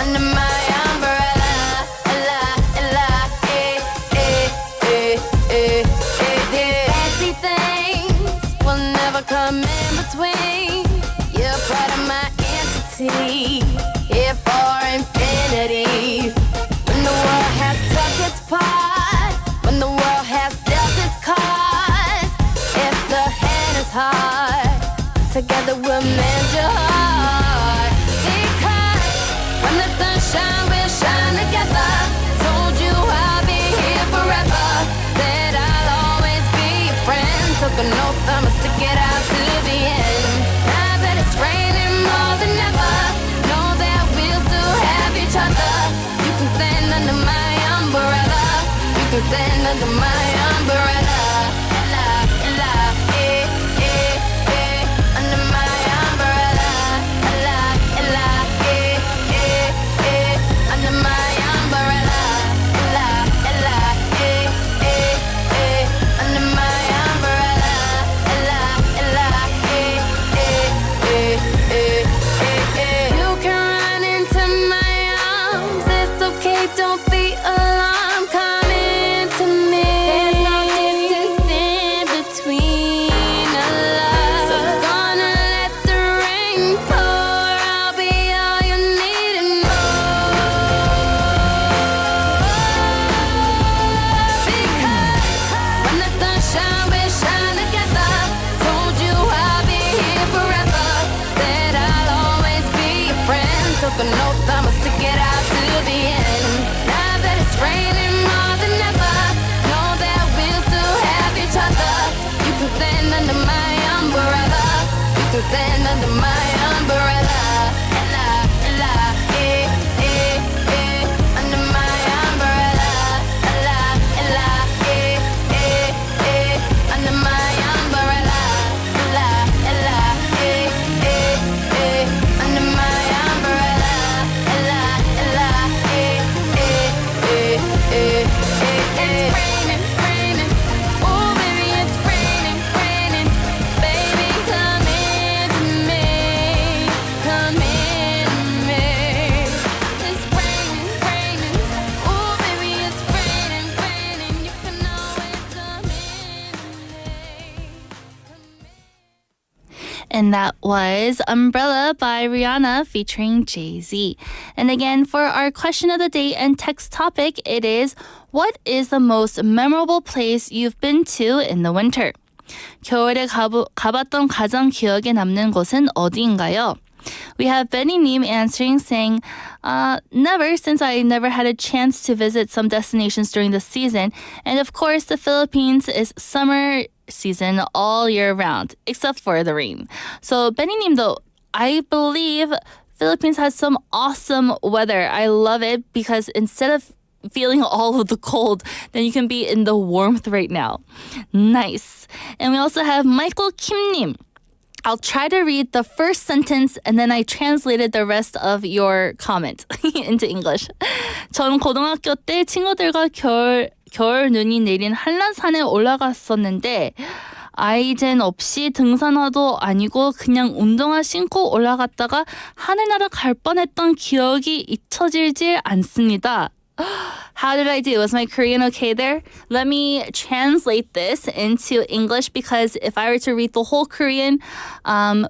under my umbrella. Ella, Ella, fancy things will never come in between. You're part of my entity, here for infinity. When the world has took its part, when the world has dealt its cards, if the hand is hard, together we'll mend your heart. Because when the sunshine will shine together, told you I'll be here forever. Said I'll always be your friend. Took an oath, I'ma stick it out to the end. Now that it's raining more than ever, know that we'll still have each other. You can stand under my umbrella. You can stand under my umbrella. Ella, Ella, under my umbrella. Ella, Ella, under my umbrella. Ella, Ella, under my umbrella. Ella, Ella, you can run into my arms. It's okay, don't be alarmed. Come into me. There's no distance in between us. So gonna let the rain pour. I'll be all you need and more. Because when the sunshine will shine together, told you I'll be here forever. Said I'll always be your friend. Took an oath, I'ma stick it out to the end. Now that it's raining more than ever, know that we'll still have each other. You can stand under my umbrella. You can stand under my umbrella. Ella, Ella, under my umbrella. Ella, Ella, under my umbrella. Ella, Ella, under my umbrella. Ella, Ella, it's raining, raining. Oh, baby, it's raining, raining. Baby, come into me, come into me. It's raining, raining. Oh, baby, it's raining, raining. You can always come into me. And that was Umbrella by Rihanna featuring Jay-Z. And again, for our question of the day and text topic, it is, what is the most memorable place you've been to in the winter? 겨울에 가봤던 가장 기억에 남는 곳은 어디인가요? We have Benny Neem answering, saying, never, since I never had a chance to visit some destinations during the season. And of course, the Philippines is summer season all year round, except for the rain. So Benny Neem, though, I believe Philippines has some awesome weather. I love it because instead of feeling all of the cold, then you can be in the warmth right now. Nice. And we also have Michael Kim-님. I'll try to read the first sentence and then I translated the rest of your comment into English. 전 고등학교 때 친구들과 겨울 눈이 내린 한라산에 올라갔었는데 아이젠 없이 등산화도 아니고 그냥 운동화 신고 올라갔다가 하늘나라 갈 뻔했던 기억이 잊혀지질 않습니다. How did I do? Was my Korean okay there? Let me translate this into English because if I were to read the whole Korean,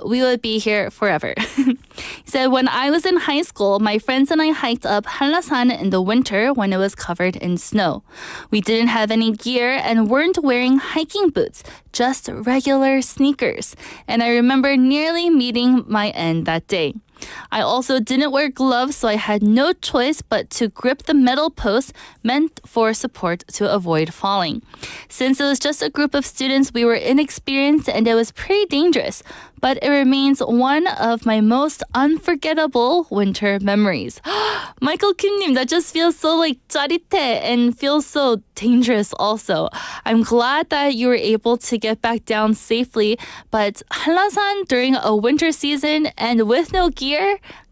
we would be here forever. He said, when I was in high school, my friends and I hiked up Hanlasan in the winter when it was covered in snow. We didn't have any gear and weren't wearing hiking boots, just regular sneakers. And I remember nearly meeting my end that day. I also didn't wear gloves, so I had no choice but to grip the metal post meant for support to avoid falling. Since it was just a group of students, we were inexperienced and it was pretty dangerous, but it remains one of my most unforgettable winter memories. Michael Kim님, that just feels so like 짜릿해 and feels so dangerous also. I'm glad that you were able to get back down safely, but Hanlasan during a winter season and with no gear?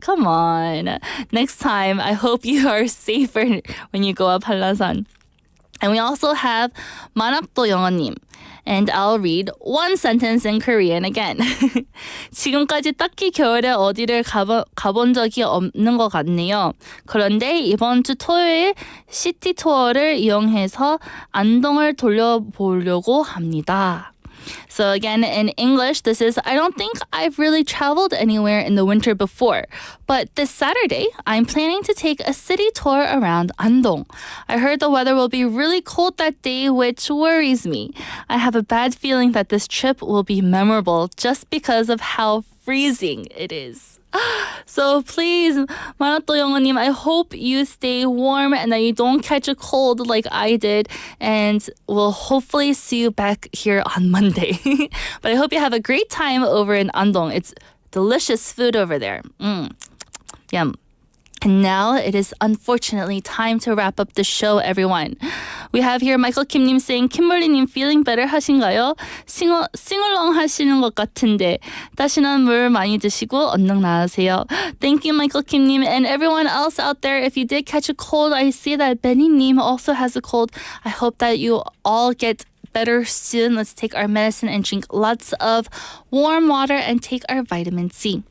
Come on. Next time, I hope you are safer when you go up Hanlasan. And we also have 만학도 영어님. And I'll read one sentence in Korean again. 지금까지 딱히 겨울에 어디를 가본 적이 없는 것 같네요. 그런데 이번 주 토요일 시티 투어를 이용해서 안동을 돌려보려고 합니다. So again, in English, this is, I don't think I've really traveled anywhere in the winter before. But this Saturday, I'm planning to take a city tour around Andong. I heard the weather will be really cold that day, which worries me. I have a bad feeling that this trip will be memorable just because of how freezing it is. So please, 만학도 영어님, I hope you stay warm and that you don't catch a cold like I did. And we'll hopefully see you back here on Monday. But I hope you have a great time over in Andong. It's delicious food over there. Yum. And now it is unfortunately time to wrap up the show, everyone. We have here Michael Kim님 saying, Kimberly님 feeling better 하신가요? 싱얼롱 하시는 것 같은데 따신한 물 많이 드시고 얼른 나으세요. Thank you, Michael Kim님, and everyone else out there. If you did catch a cold, I see that Benny님 also has a cold. I hope that you all get better soon. Let's take our medicine and drink lots of warm water and take our vitamin C.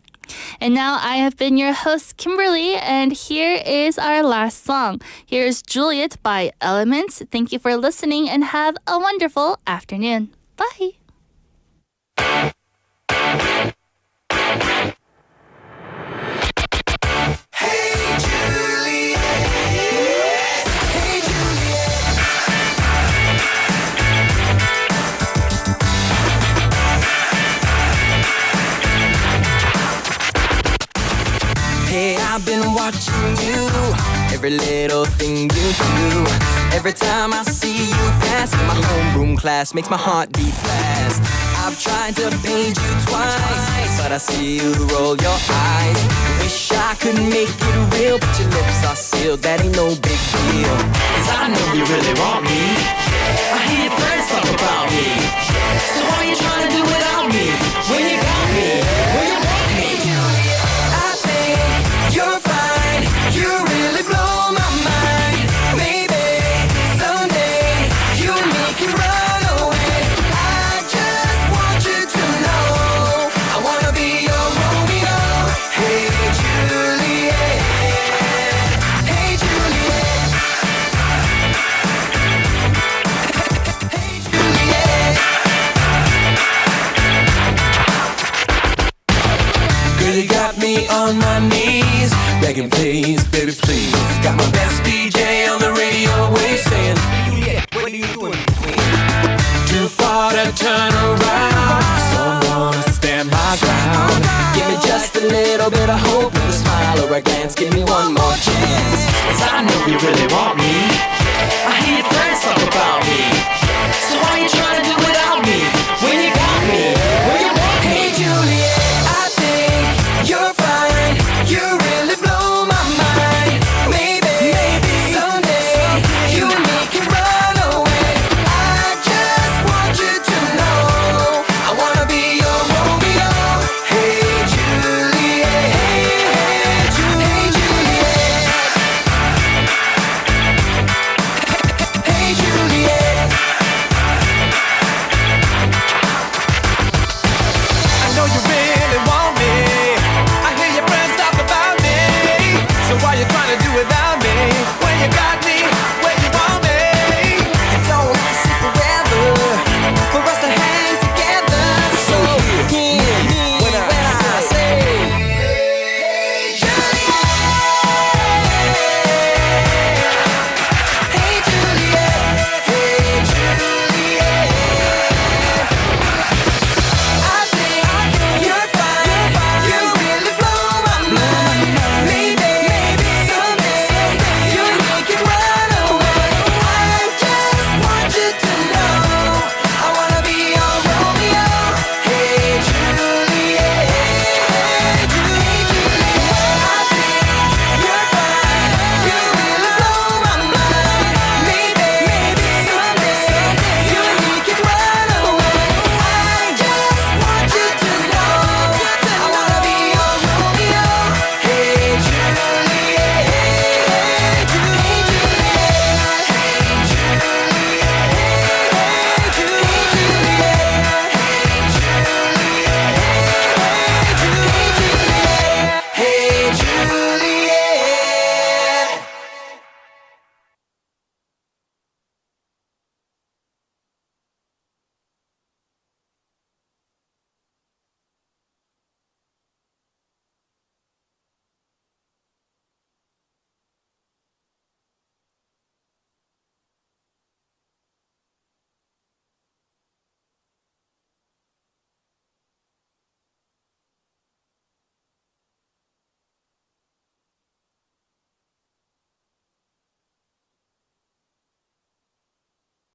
And now I have been your host, Kimberly, and here is our last song. Here's Juliet by Elements. Thank you for listening and have a wonderful afternoon. Bye. Hey, I've been watching you, every little thing you do. Every time I see you pass in my homeroom class, makes my heart beat fast. I've tried to page you twice, but I see you roll your eyes. Wish I could make it real, but your lips are sealed, that ain't no big deal. Cause I know you really want me. I hear your friends talk about me. So why you trying to do without me? When you got me, when you want me. You're fine, you really blow my mind. Maybe someday you and me can run away. I just want you to know I wanna be your Romeo. Hey Juliet, hey Juliet, hey Juliet. Girl, you got me on my knees, begging please, baby please. Got my best DJ on the radio wave saying, Juliet, what are you doing between? Too far to turn around, so I'm gonna stand my ground. Give me just a little bit of hope with a smile or a glance, give me one more chance. Cause I know you really want me. I hear your friends talk about me. So why you trying to do without me? When you got me, when you want me. Hey Juliet, I think you're fine, you really blow my mind. Maybe someday you and me can run away. I just want you to know I wanna be your Romeo. Hey Juliet, hey Juliet, hey Juliet. I know you're